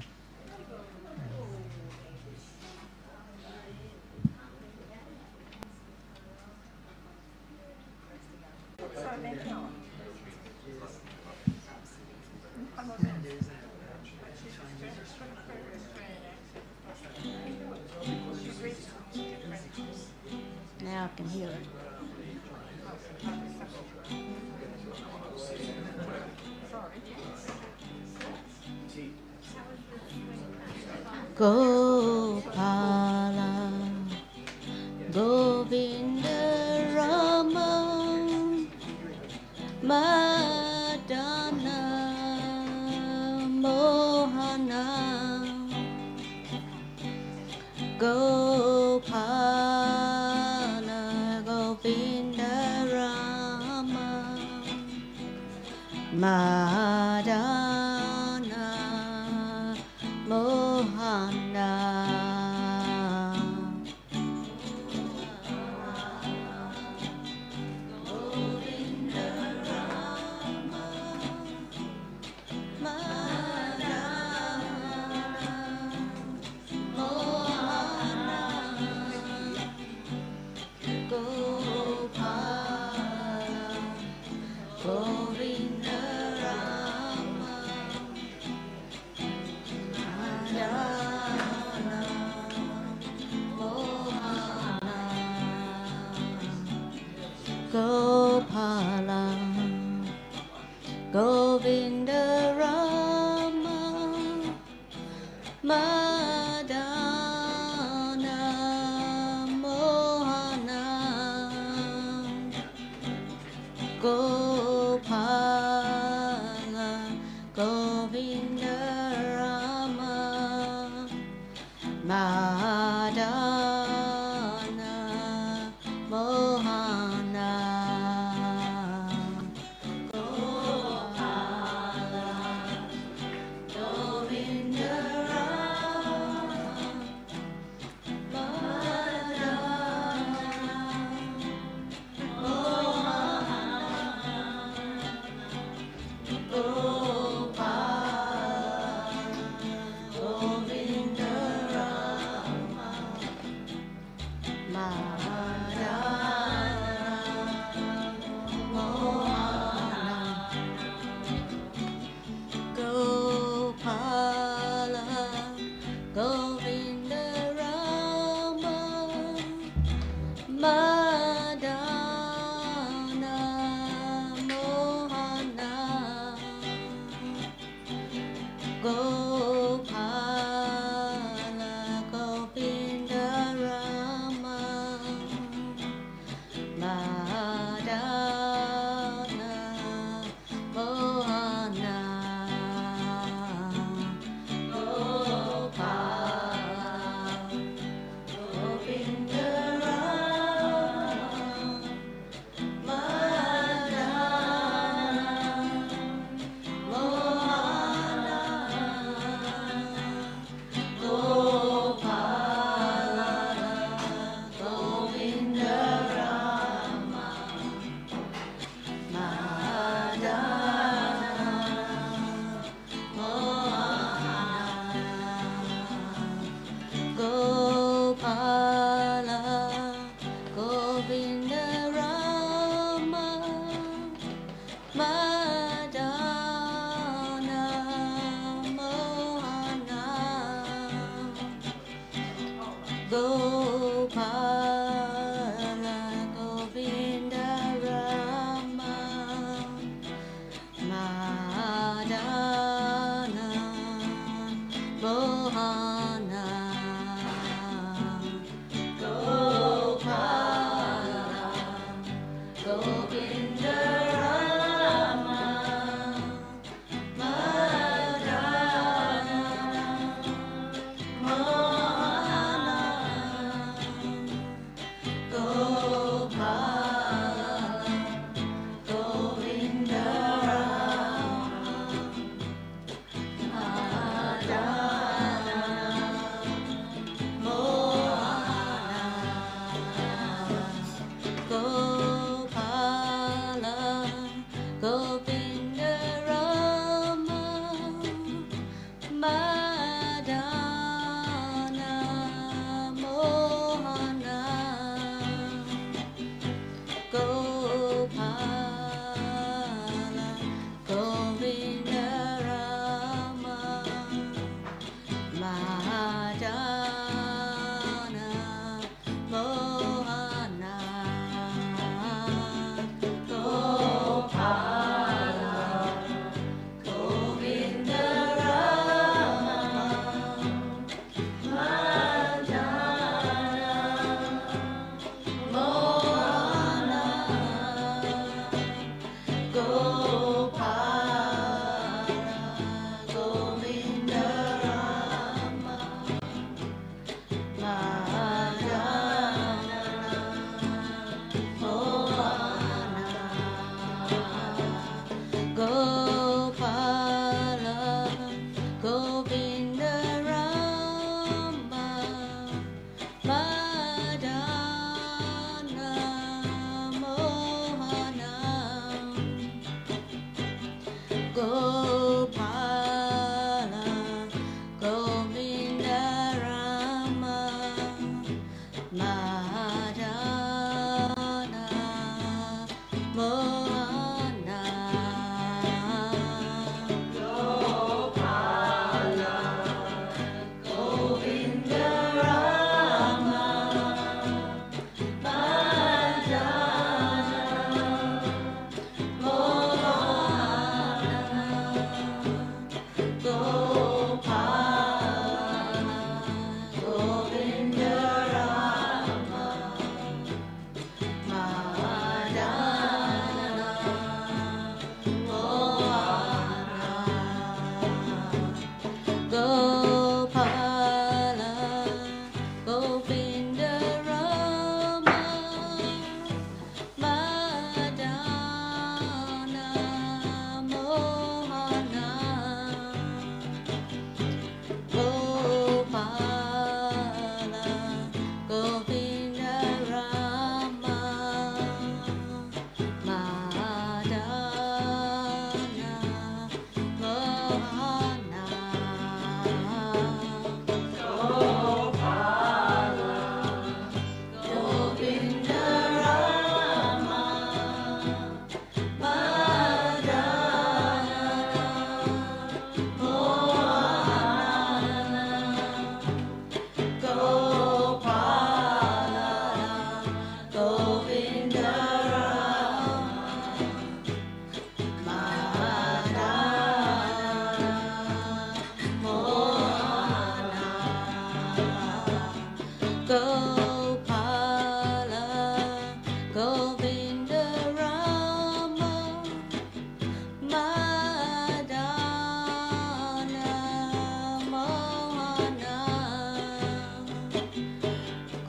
Now I can hear it. Gopala, Govinda Rama, Madana, Mohana, Gopala, Govinda Rama, Madana, Mohana. Govinda Rama, Madana, Mohana, Gopala, Govinda Rama, Madana, Mohana, Gopala, Govinda Rama, Madana, Mohana, Gopala, Govinda Rama, Madana, Mohana, Gopala, Govinda Rama, Madana,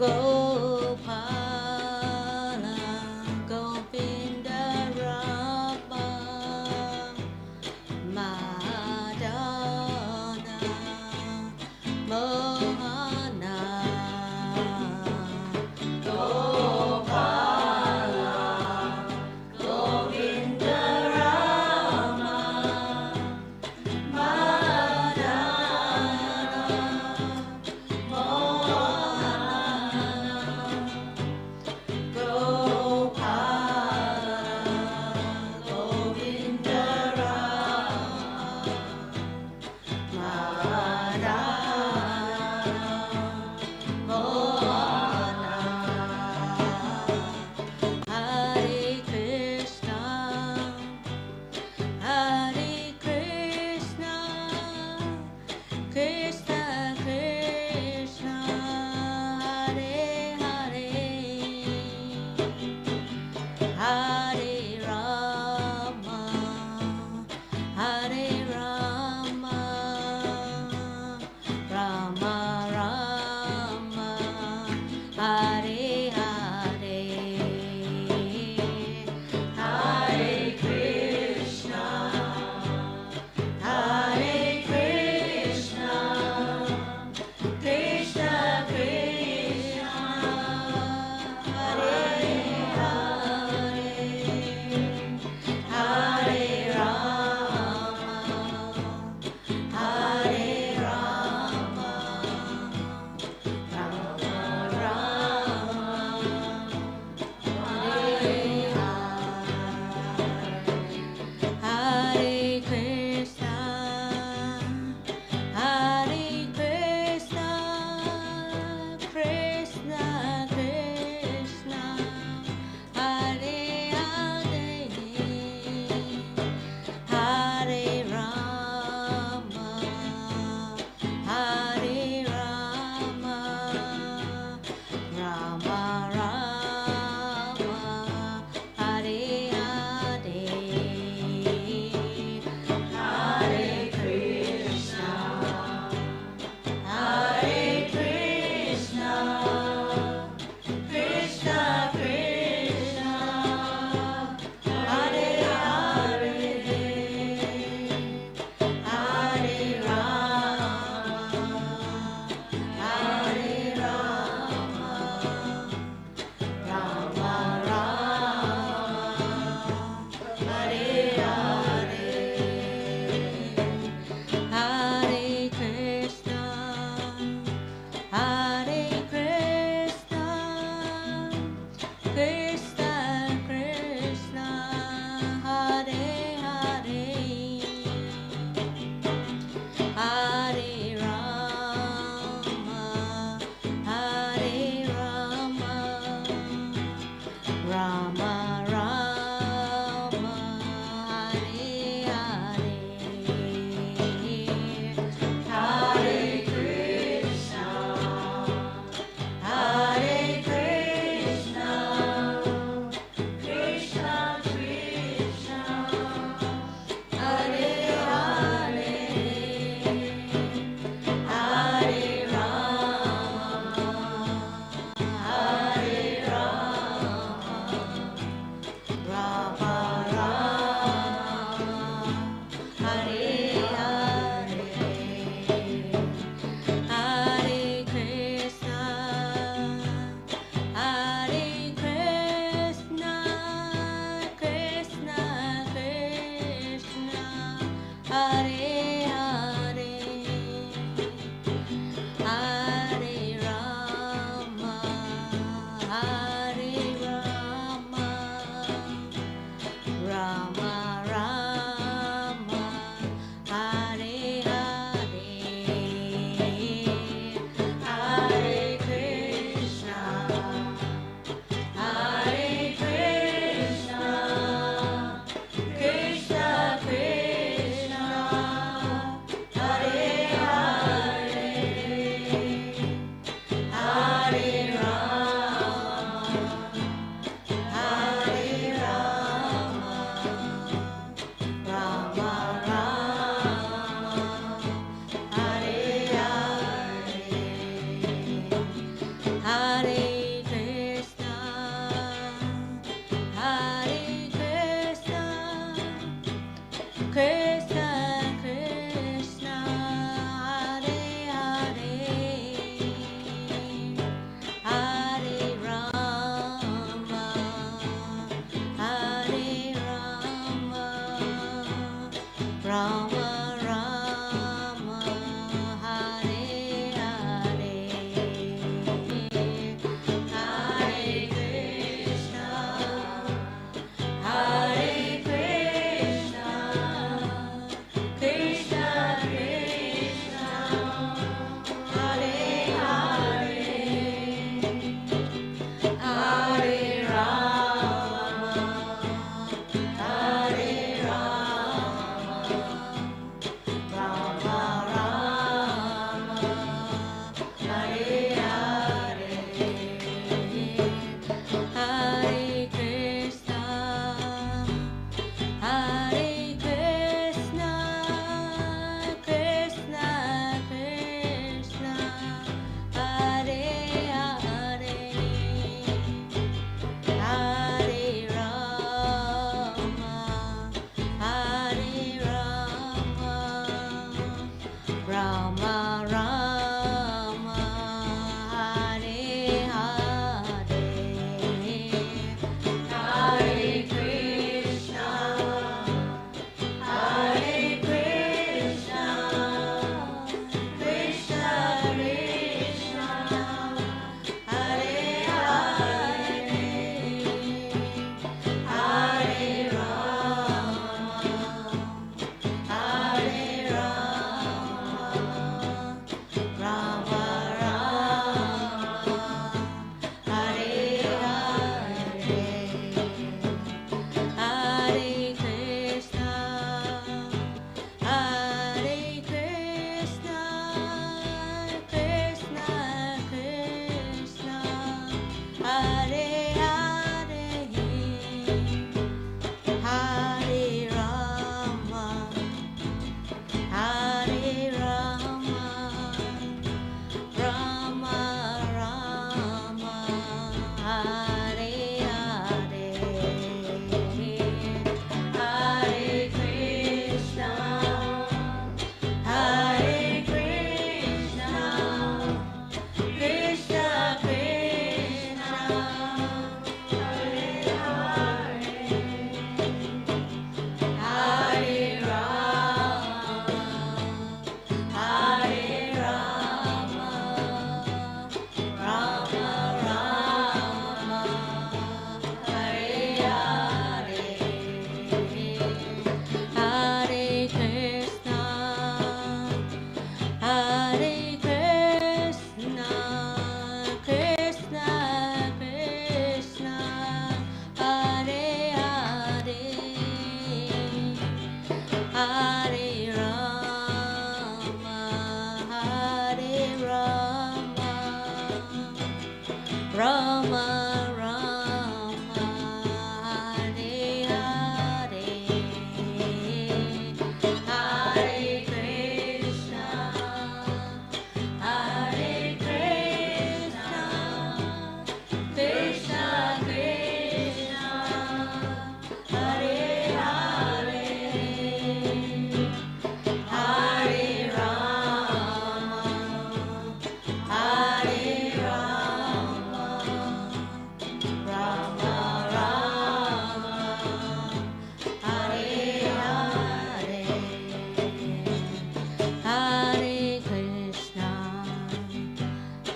Gopala Govinda Rama Madana Mohana Gopala Govinda Rama Madana Mohana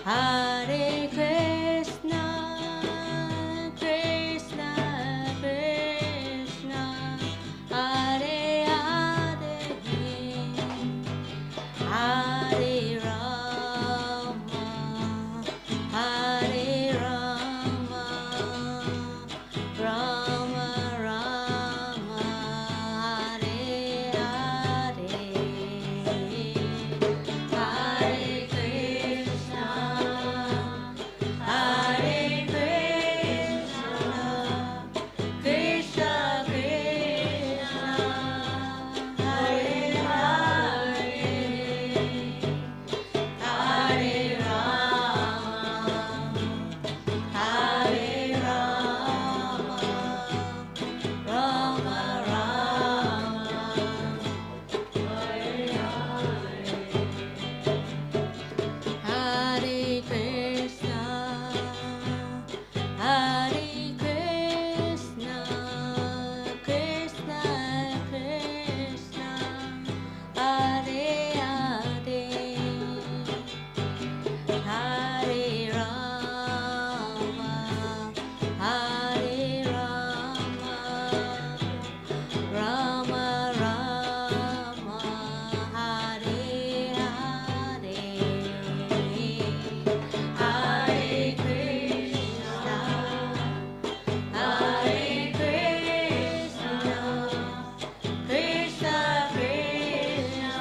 Hare Krishna, Krishna Krishna, Hare Hare, Hare Rama, Hare Rama, Rama Rama, Hare Hare, Hare Krishna, Hare Krishna, Krishna Krishna, Hare Hare, Hare Rama, Hare Rama, Rama Rama, Hare Krishna, Hare Krishna, Krishna Krishna, Hare Hare, Hare Rama, Hare Rama, Rama Rama, Hare Hare, Hare Krishna, Hare Krishna, Krishna Krishna,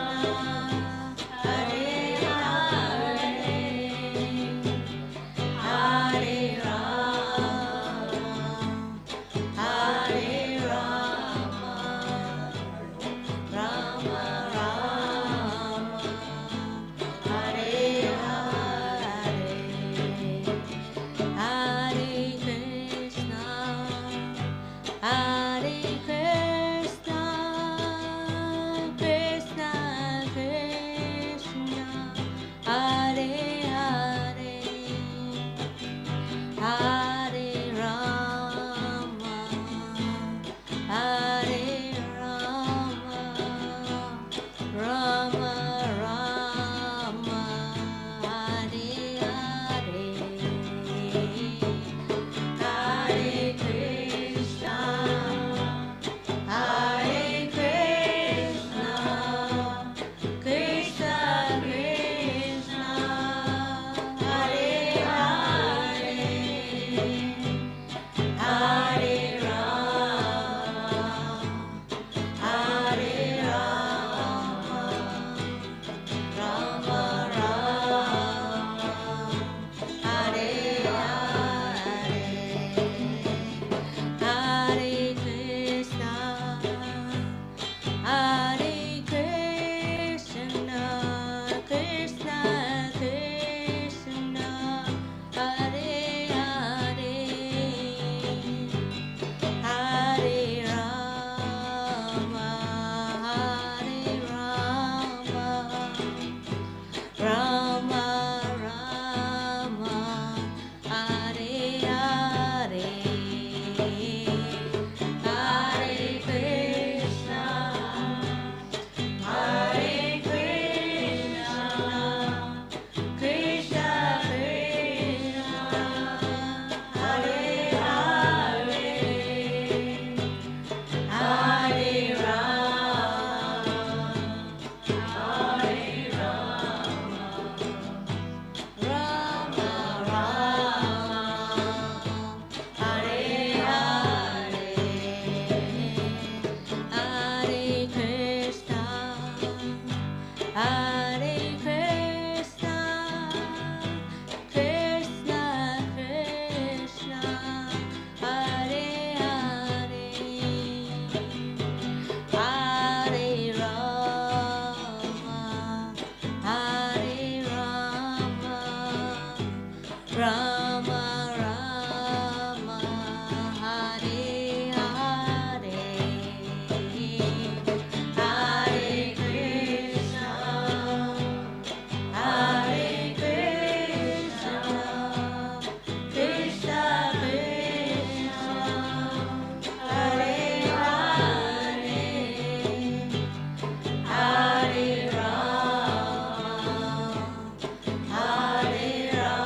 Hare Hare, Hare Rama, Hare Rama, Rama Rama, Hare Hare, Hare Krishna, Hare Krishna, Krishna Krishna, Hare Hare, Hare Rama, Hare Rama, Rama Rama, Hare Hare, Hare Krishna, Hare Krishna, Krishna Krishna, Hare Hare, Hare Rama, Hare Rama, Rama Rama, Hare Hare, Hare Krishna, Hare Krishna, Krishna Krishna, Hare Hare, Hare Rama, Hare Rama, Rama Rama, Hare Hare, Hare Krishna, Hare Krishna, Krishna Krishna, Hare Hare, Hare Rama, Hare Rama, Rama Rama, Hare Hare, Hare Krishna, Hare Krishna, Krishna Krishna, Hare Hare, Hare Rama, Hare Rama, Rama Rama, Hare Hare, Hare Krishna, Hare Krishna, Krishna Krishna, Hare Hare, Hare Rama, Hare Rama.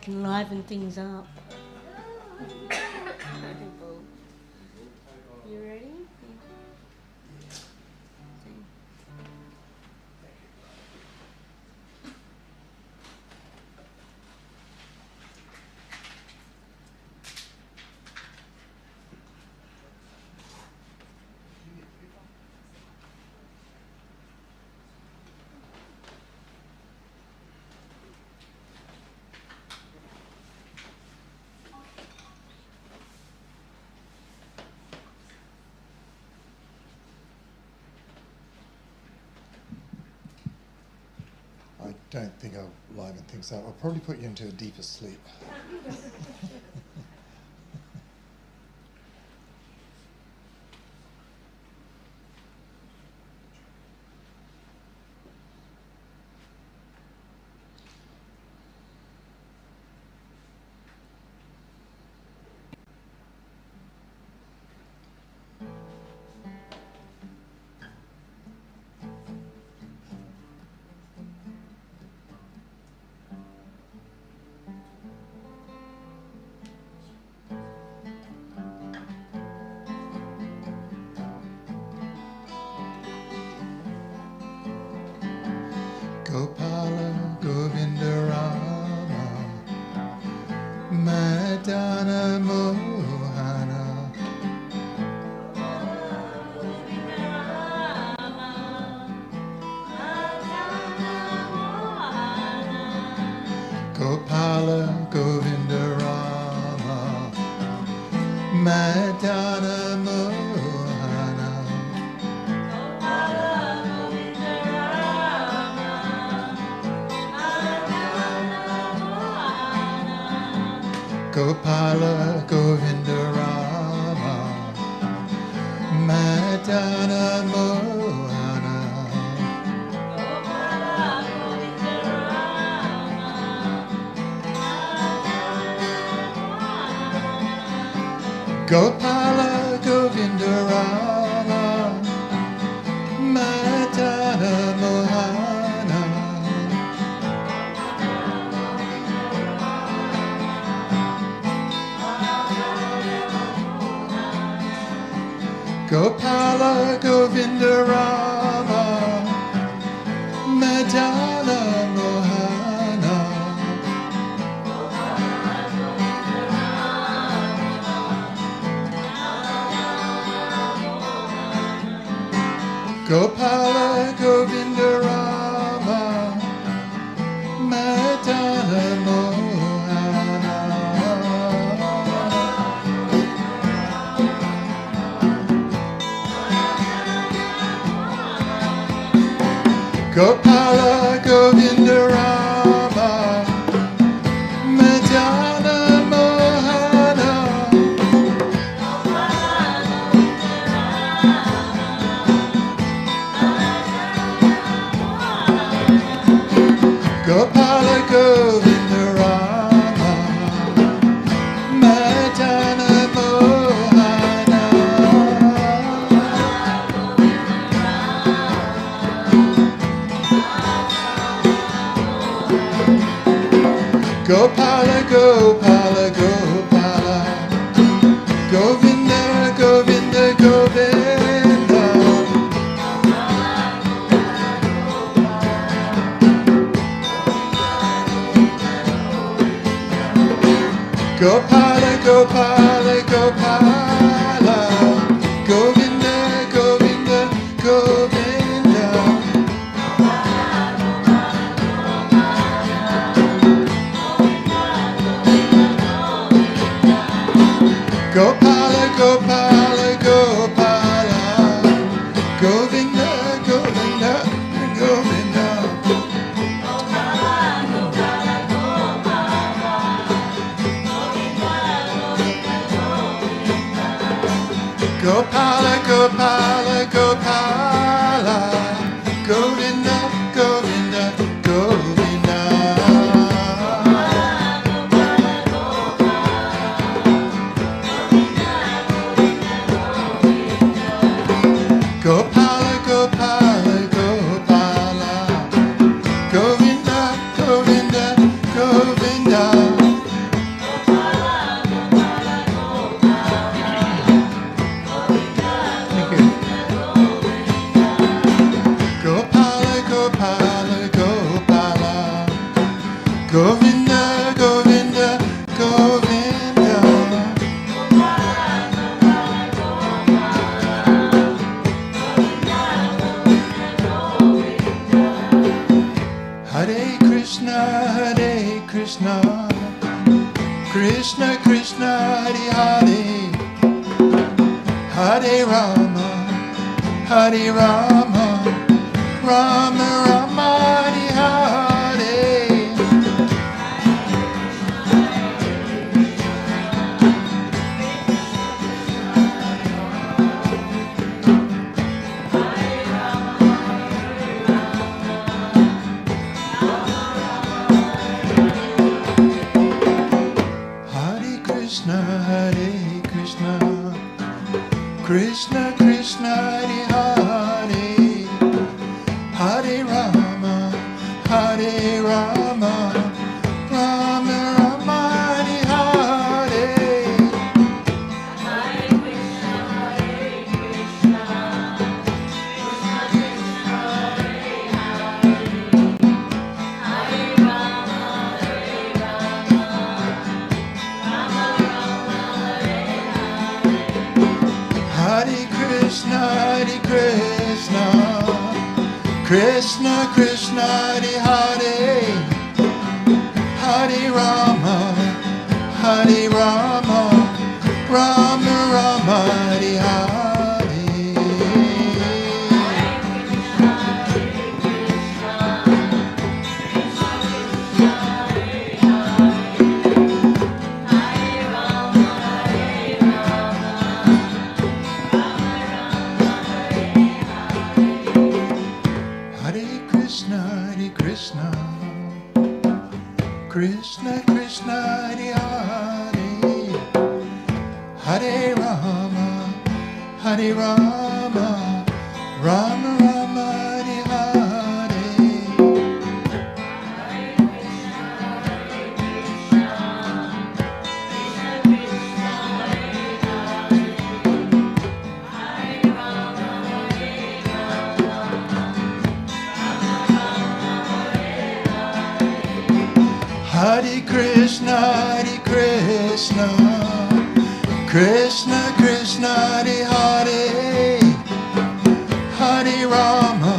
can liven things up. You ready? I don't think I'll liven things up. I'll probably put you into a deeper sleep. Gopala Govinda Rama Madana Mohana Gopala Govinda Rama Madana Mohana Gopala Govinda Rama Madana Mohana Gopala Govinda Rama Madana Mohana Gopala Govinda Rama Madana Mohana Gopala Govinda Rama Madana Mohana Gopala Govinda Rama Madana Mohana Gopala Govinda Rama Madana Mohana Gopala Gopala Gopala Govinda Govinda Govinda Gopala Gopala Gopala Govinda Govinda Govinda Gopala Gopala Gopala Govinda Govinda Govinda Gopala Gopala Gopala Govinda Govinda Govinda Gopala Gopala Gopala Govinda Govinda Govinda Krishna, Hare Hare Rama, Hare Rama, Rama Rama, Hare Hare. Hare Krishna, Krishna Krishna, Hare Hare, Hare Rama, Hare Rama, Rama Rama, Hare Hare. Hare Krishna, Krishna Krishna, Hare Hare, Hare Rama, Hare Rama, Rama Rama, Hare Hare. Hare Krishna, Krishna Krishna, Hare Hare, Hare Rama, Hare Rama, Rama Rama, Hare Hare. Hare Krishna, Krishna Krishna, Hare Hare, Hare Rama,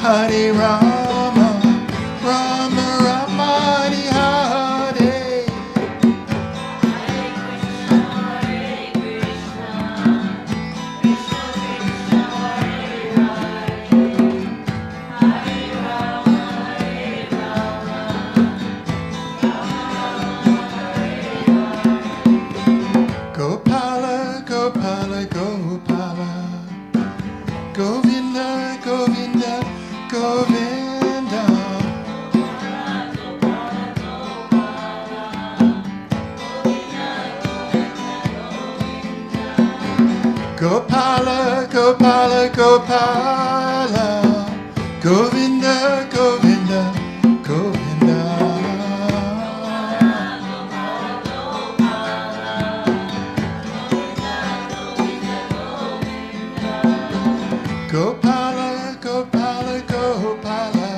Hare Rama, Rama Rama, Hare Hare. Gopala, Gopala, Gopala, Govinda, Govinda, Govinda. Gopala, Gopala, Gopala, Govinda, Govinda, Govinda. Gopala, Gopala, Gopala,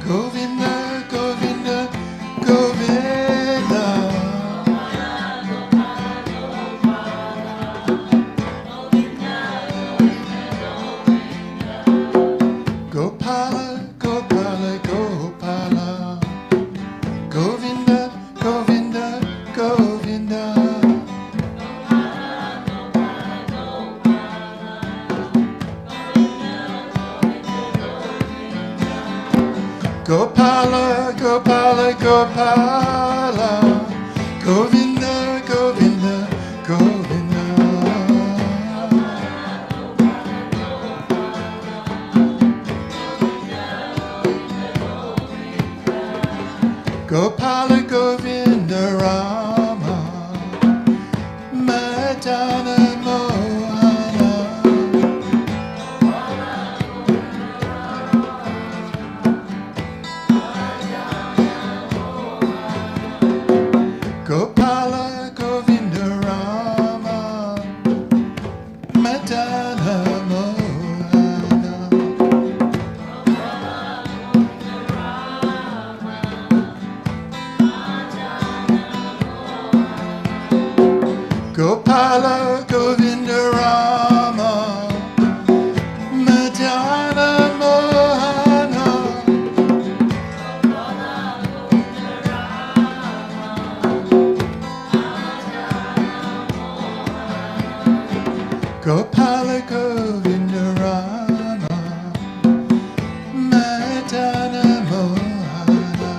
Govinda, Govinda, Govinda. Gopala, Gopala, Gopala, Govinda, Govinda, Govinda. Gopala, Gopala, Gopala, Govinda, Govinda, Govinda. Gopala, Govinda, Rama, Madana, Mohana. Gopala, Govinda. Gopala Govinda Rama Madana Mohana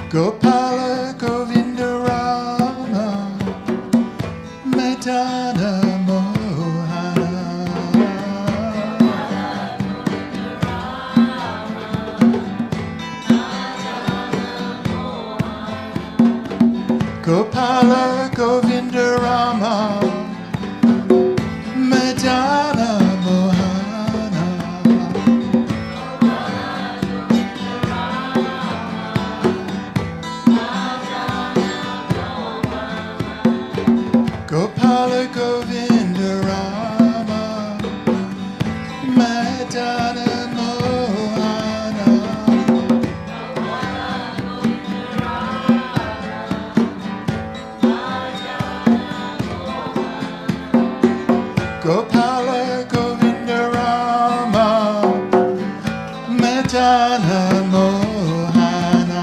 Gopala Govinda Rama Madana Mohana Gopala Govinda Rama Madana Mohana Gopala Govinda Rama Madana Mohana Gopala Govinda Rama Madana Mohana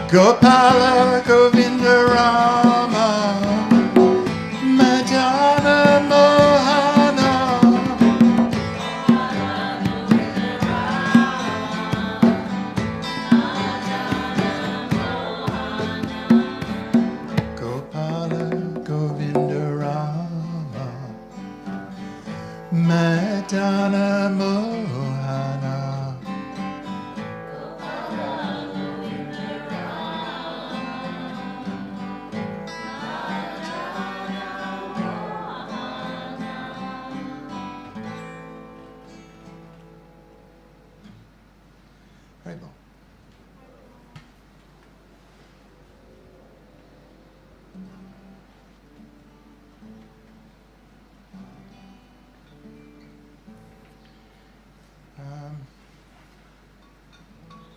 Gopala Govinda Rama Madana Mohana Gopala Govinda Rama Madana Mohana Rainbow.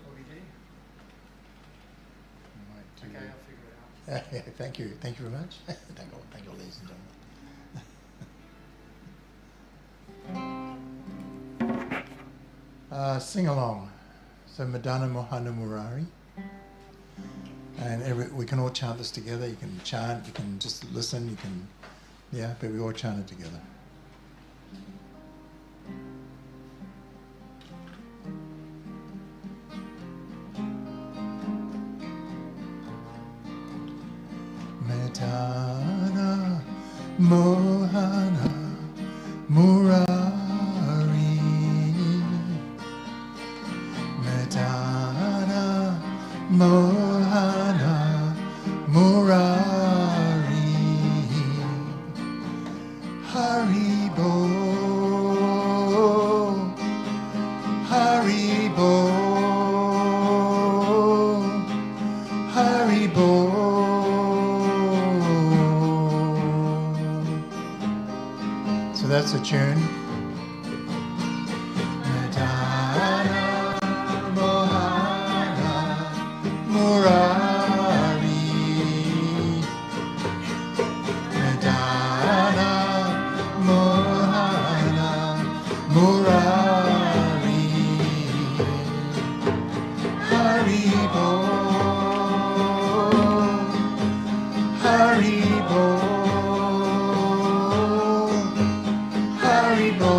What we do? Okay, I'll figure it out. Thank you. Thank you very much. Thank you, ladies and gentlemen. Sing along. So Madana Mohana Murari. And we can all chant this together. You can chant, you can just listen, you can, yeah, but we all chant it together. Madana Mohana Murari Madana Mohana Murari Haribo Haribo Haribo So that's a tune. Madana Mohana Murari Madana Mohana Murari Haribo Haribo Haribo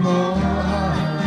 Mohana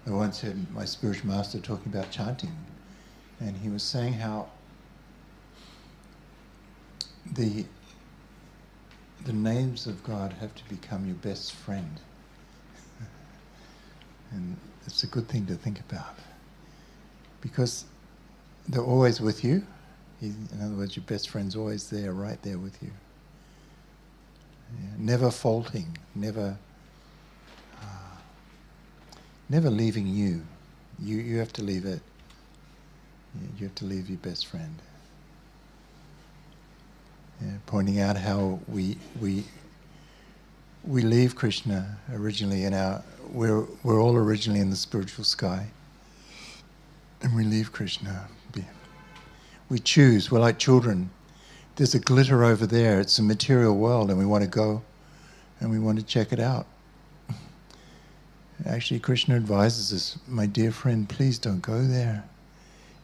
I once heard my spiritual master talking about chanting, and he was saying how the names of God have to become your best friend. And it's a good thing to think about, because they're always with you. In other words, your best friend's always there, right there with you. Yeah, never faulting, never leaving you. You have to leave it. You have to leave your best friend. Yeah, pointing out how we leave Krishna originally in our. We're all originally in the spiritual sky, and we leave Krishna. We choose. We're like children. There's a glitter over there. It's a material world, and we want to go, and we want to check it out. Actually, Krishna advises us, my dear friend, please don't go there.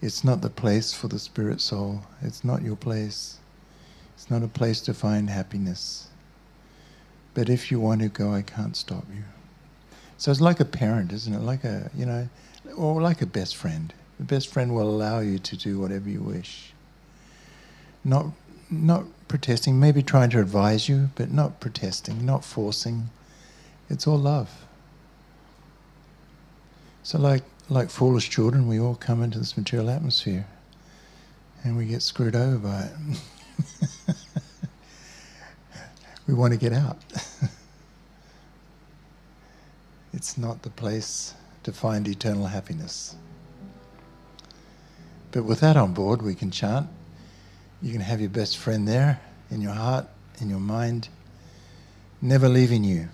It's not the place for the spirit soul. It's not your place. It's not a place to find happiness. But if you want to go, I can't stop you. So it's like a parent, isn't it? Like a, or like a best friend. The best friend will allow you to do whatever you wish. Not protesting, maybe trying to advise you, but not protesting, not forcing. It's all love. So like foolish children, we all come into this material atmosphere and we get screwed over by it. We want to get out. It's not the place to find eternal happiness. But with that on board, we can chant. You can have your best friend there, in your heart, in your mind, never leaving you.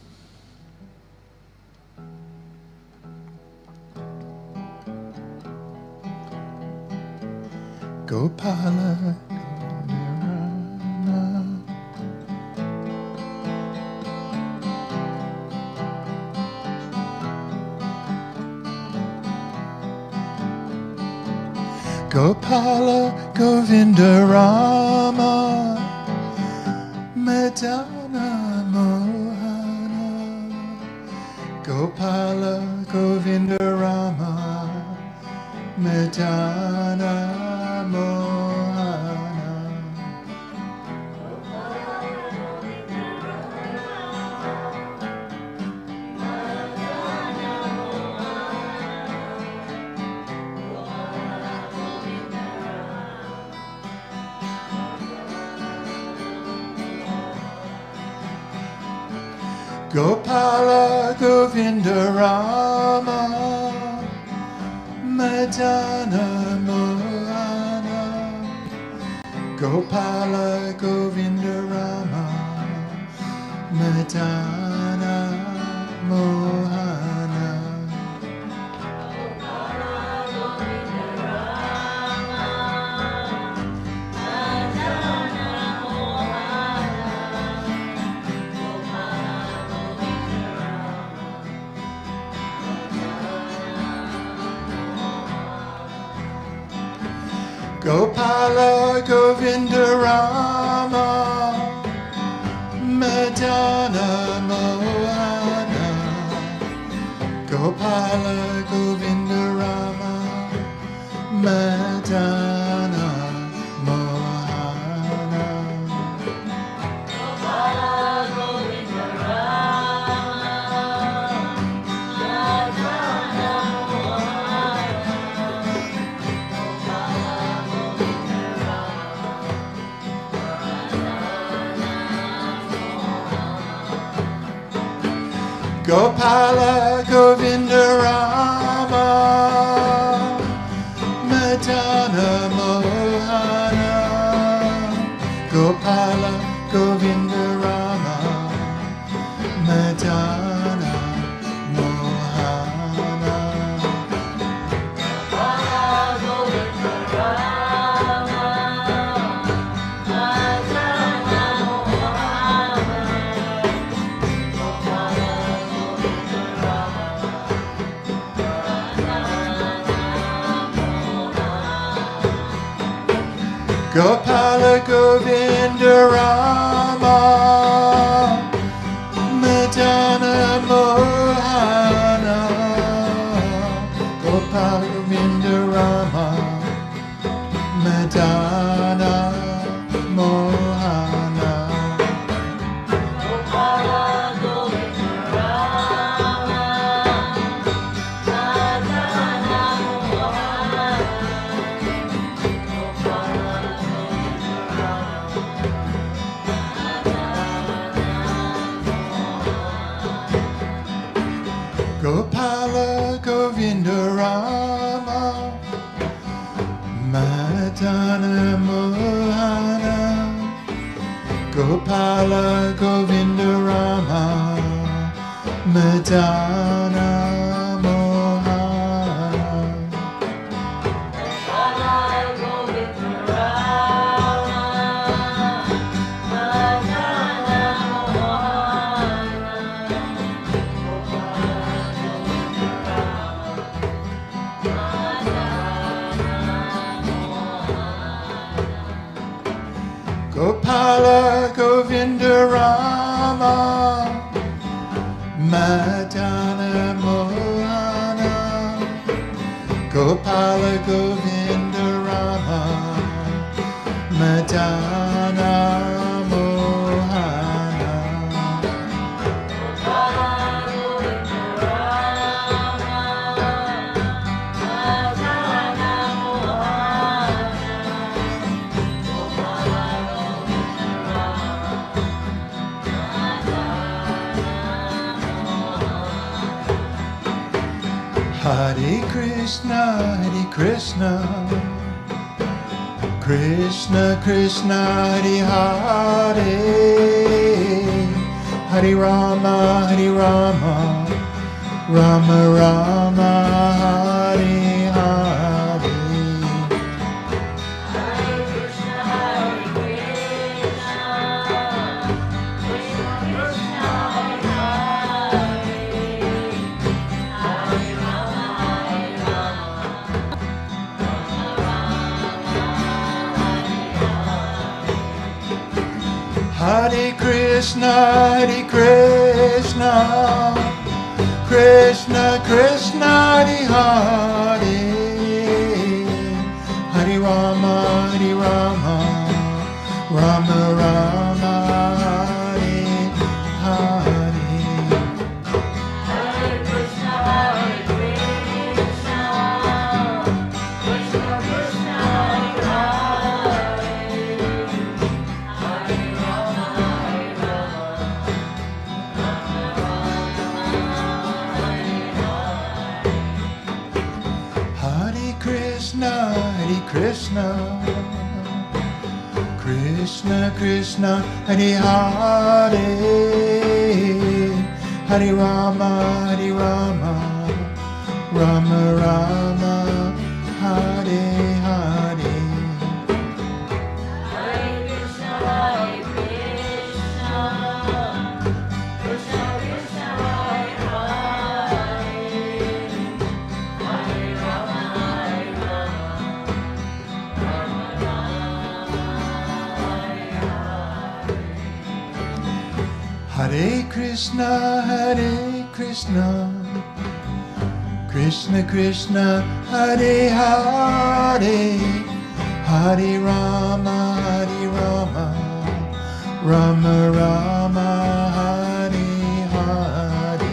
Gopala, Gopala, Govinda Rama, Madana Mohana. Gopala, Govinda Rama, Madana Mohana. Gopala, Govinda Rama, Madana Mohana. Gopala, Govinda Rama, Madana Mohana. Gopala, Govinda Rama, Madana Mohana. Gopala, Govinda Rama, Madana Mohana. Gopala, Govinda Gopala, Govinda Rama, Madana Mohana. Gopala, Govinda Rama, Madana Mohana. Gopala, Govinda Rama, Madana Gopala, Govinda Rama, Madana Mohana. Madana Mohana Gopala Govinda Rama Madana Mohana Gopala Govinda Rama Madana Mohana Gopala Govinda Rama Madana Mohana Gopala Govinda Rama Madana Mohana Hare Krishna, Hare Krishna, Krishna Krishna, Hare Hare, Hare Rama, Hare Rama, Rama Rama, Hare Hare. Hare Krishna, Hare Krishna, Krishna Krishna, Hare Hare, Hare Rama, Hare Rama, Rama Rama, Hare Hare. Hare Krishna, Hare Krishna, Krishna Krishna, Hare Hare, Hare Rama, Hare Rama, Rama Rama, Hare Hare. Hare Krishna, Hare Krishna, Krishna Krishna, Hare Hare, Hare Rama, Hare Rama, Rama Rama, Hare Hare.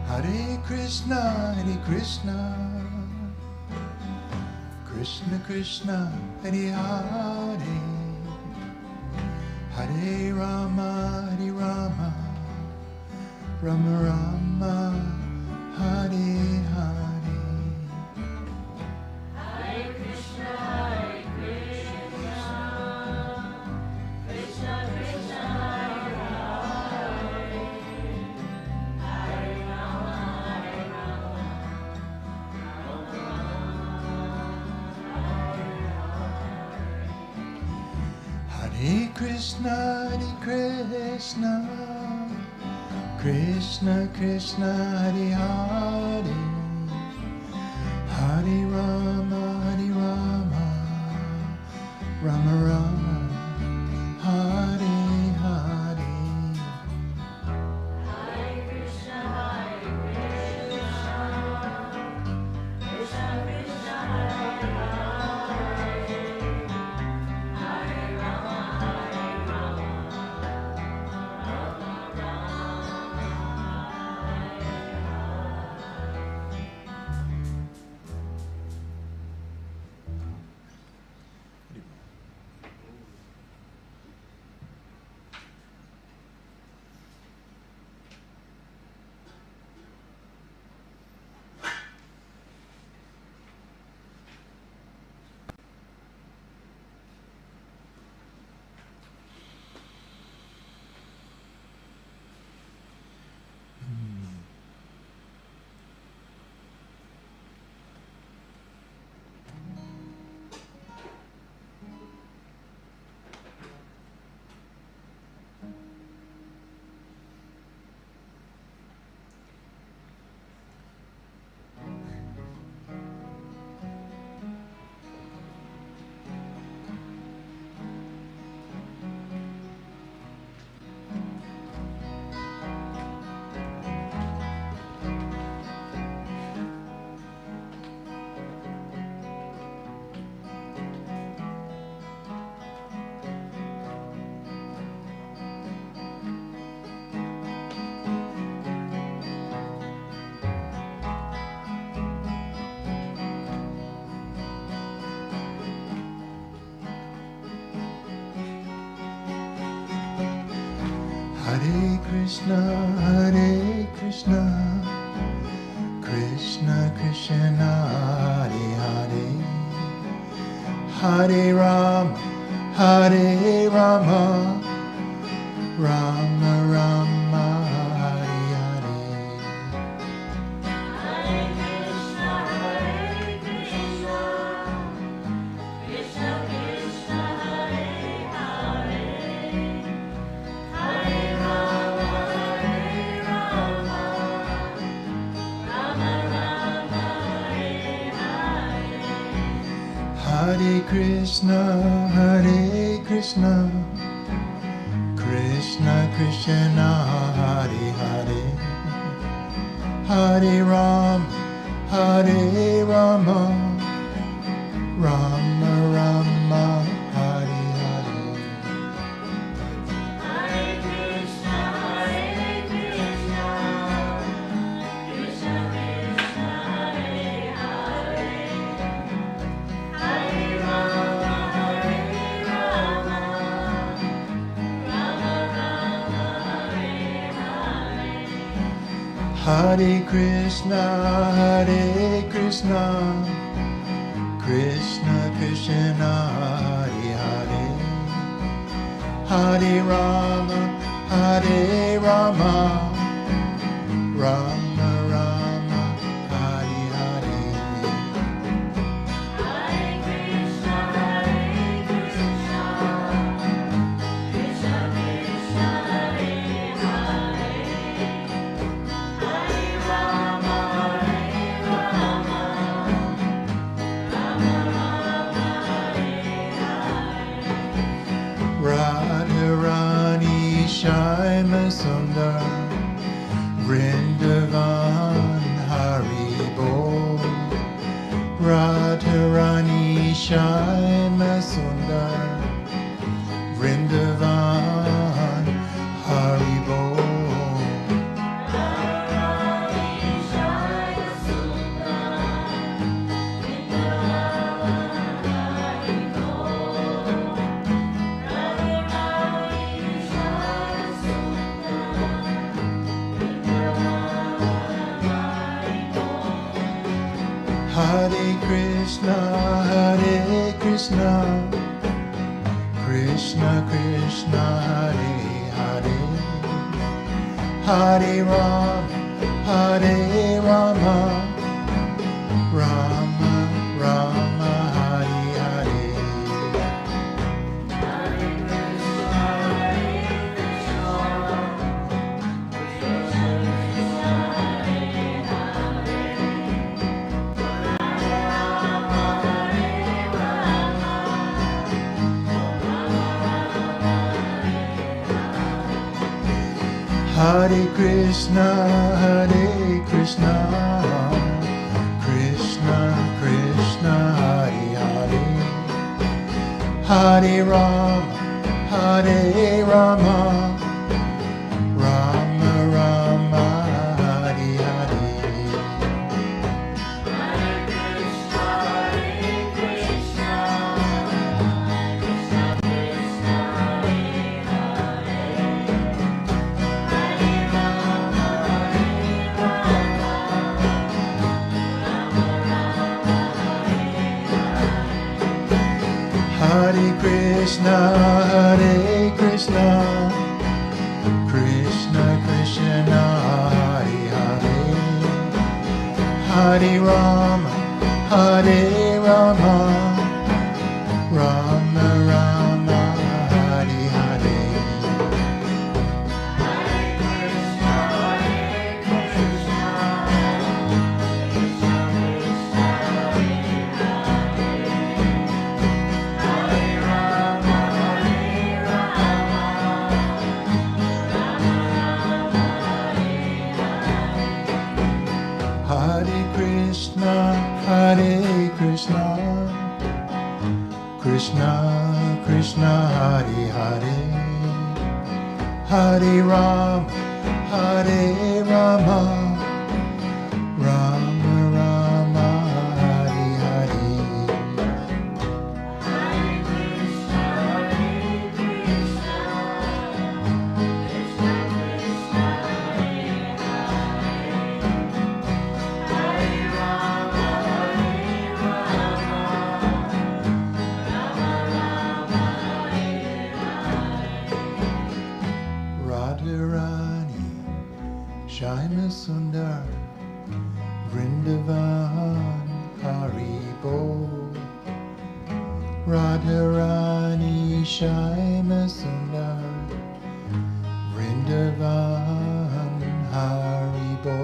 Hare Krishna, Hare Krishna, Krishna Krishna, Hare Hare, Hare Rama, Hare Rama, Rama Rama, Hare Hare. Hare Krishna, Hare Krishna, Krishna Krishna, Hare Hare, Hare Rama, Hare Rama, Rama Rama, Hare Hare. Hare Krishna, Krishna Krishna, Hare Hare, Hare Rama, Rama Hare Krishna, Krishna Krishna, Hare Hare, Hare Rama, Hare Rama, Rama Rama, Hare Hare. Hare Krishna, Krishna Krishna, Hare Hare, Hare Rama, Rama Rama, Hare Hare. Hare Krishna, Krishna Krishna, Hare Hare, Hare Rama, Rama Rama, Hare Hare. Hare Krishna, Krishna Krishna, Hare Hare, Hare Rama, Rama Rama, Hare Hare. Hare Krishna, Krishna Krishna, Hare Hare, Hare Rama, Rama Rama, Hare Hare. Hare Krishna, Krishna Krishna, Hare Hare, Hare Rama, Rama Rama, Hare Hare. Radharani Shyama Sundar Vrindavan Hari Bol. Radharani Shyama Sundar Vrindavan Hari Bol. Hare Krishna, Krishna Krishna, Hare Hare, Hare Rama, Rama Rama, Hare Hare. Hare Hare Krishna, Krishna Krishna, Hare Hare, Hare Rama, Hare Rama, Rama Rama, Hare Hare. Hare Krishna, Krishna Krishna, Hare Hare, Hare Rama, Hare Rama, Rama Rama, Hare Hare. Hare Krishna, Krishna Krishna, Hare Hare, Hare Rama, Hare Rama, Rama Rama, Hare Hare. Radharani, Shyama Sundar, Vrindavan, Haribo. Radharani, Shyama Sundar, Vrindavan, Haribo.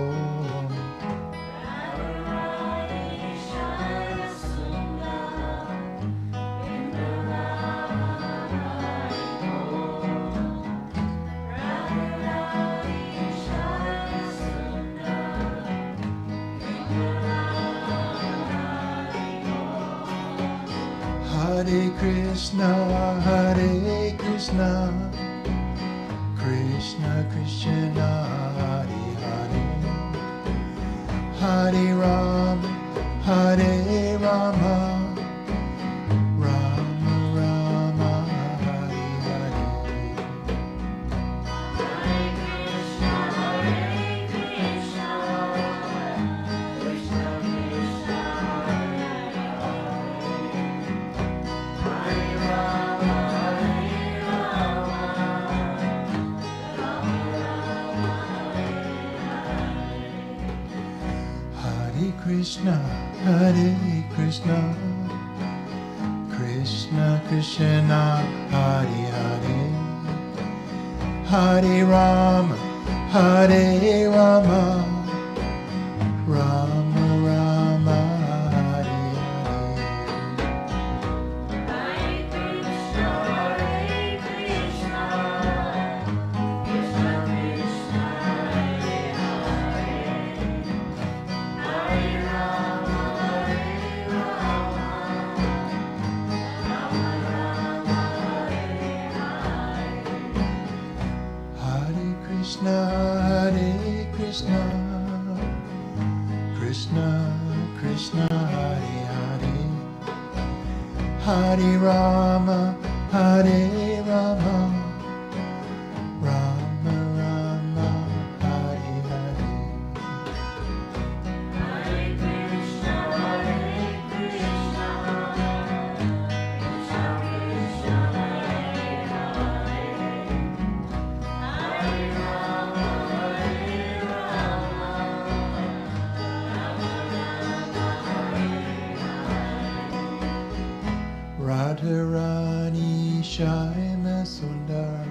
Hare Krishna, Krishna Krishna, Hare Hare, Hare Rama, Hare Rama, Rama Rama, Hare Hare. Hare Krishna, Krishna Krishna, Hare Hare, Hare Rama, Hare Rama, Rama Rama, Hare Hare. Hare Krishna, Krishna Hare Hare, Hare Rama, Hare Rama, Rama Rama, Hare Hare. Radharani Shyama Sundar,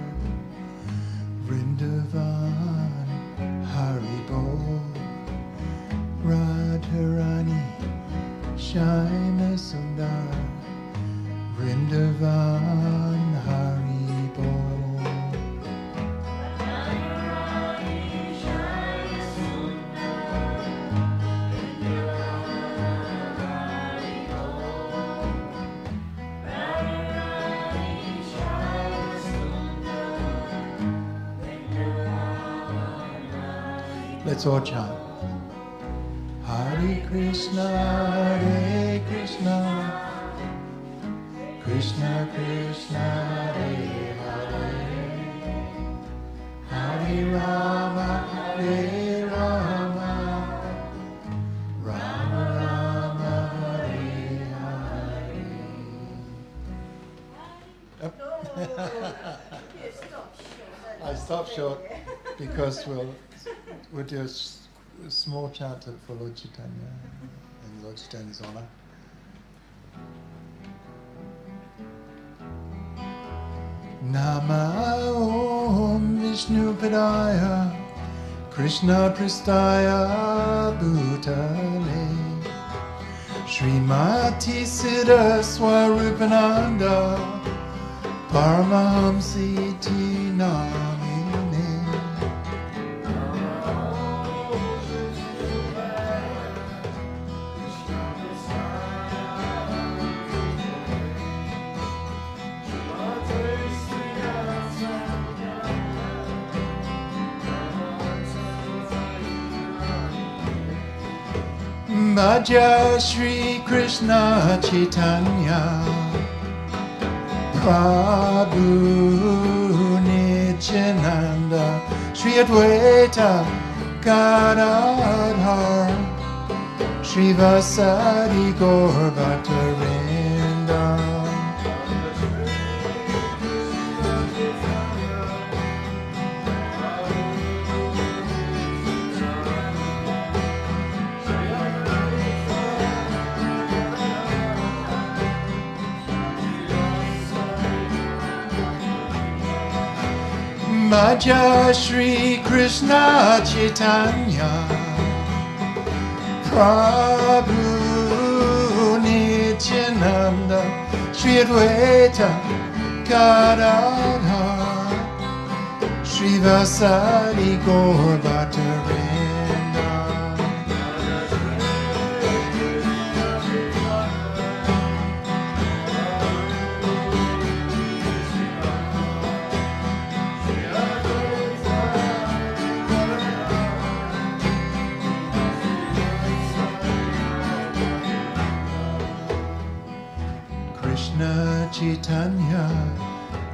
Vrindavan Haribo. Radharani Shyama Sundar, Vrindavan Haribo. Let's all chant. Hare Krishna, Krishna Krishna, Hare Hare, Hare Rama, Hare Rama, Rama Rama, Hare Hare. I stopped short because we'll do a small chant for Lord Chaitanya in Lord Chaitanya's honour. Nama Om Vishnu Padaya Krishna Pristaya Bhutale Srimati Siddha Swarupananda Paramahamsi Namine. Bhaja Shri Krishna Chaitanya Prabhu Nityananda Shri Advaita Gadadhar Shri Vasadi Gaur Bhattarinda. Bhaja Shri Krishna Chaitanya Prabhu Nityananda Shri Advaita Gadadhar Shri Vasadi Gaur Bhattarinda.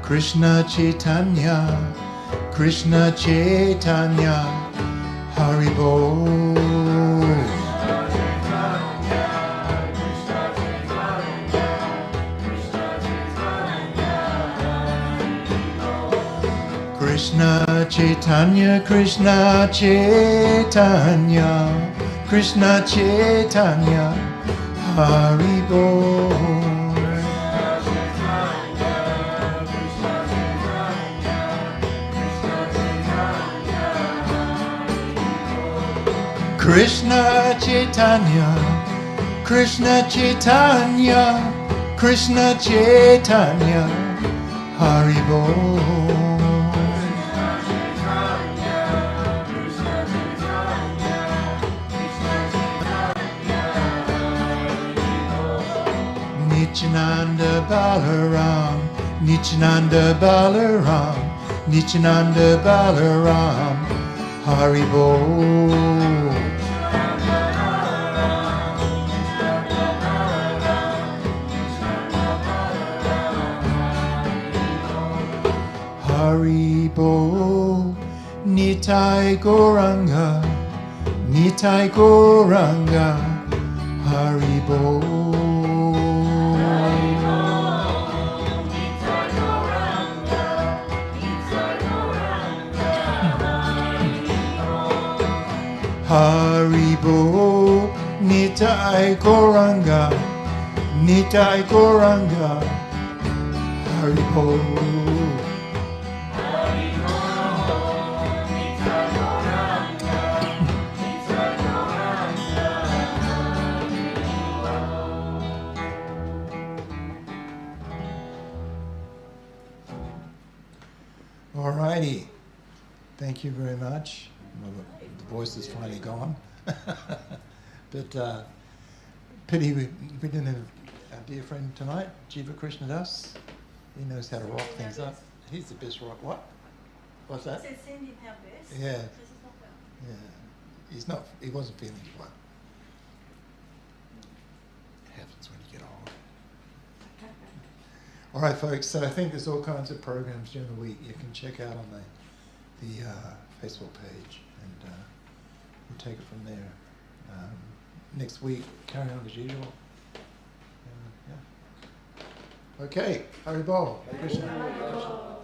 Krishna Chaitanya, Krishna Chaitanya, Haribol. Krishna Chaitanya, Krishna Chaitanya, Krishna Chaitanya, Haribol. Krishna Chaitanya, Krishna Chaitanya, Krishna Chaitanya, Haribol. Nityananda Balaram, Nityananda Balaram, Nityananda Balaram, Haribol. Haribol, Nitai Goranga, Nitai Goranga, Haribol. Haribol, Nitai Goranga, Nitai Goranga, Haribol. Alrighty, thank you very much. Well, the voice is finally gone. But pity we didn't have our dear friend tonight, Jiva Krishna Das. He knows how to rock things up. He's the best rock. What? What's that? I said send him our best. Yeah. Because he's not well. Yeah. He wasn't feeling well. It happens when you get old. All right, folks. So I think there's all kinds of programs during the week you can check out on the Facebook page, and we'll take it from there. Next week, carry on as usual. Yeah. Okay, Hari Bol. Hare Krishna.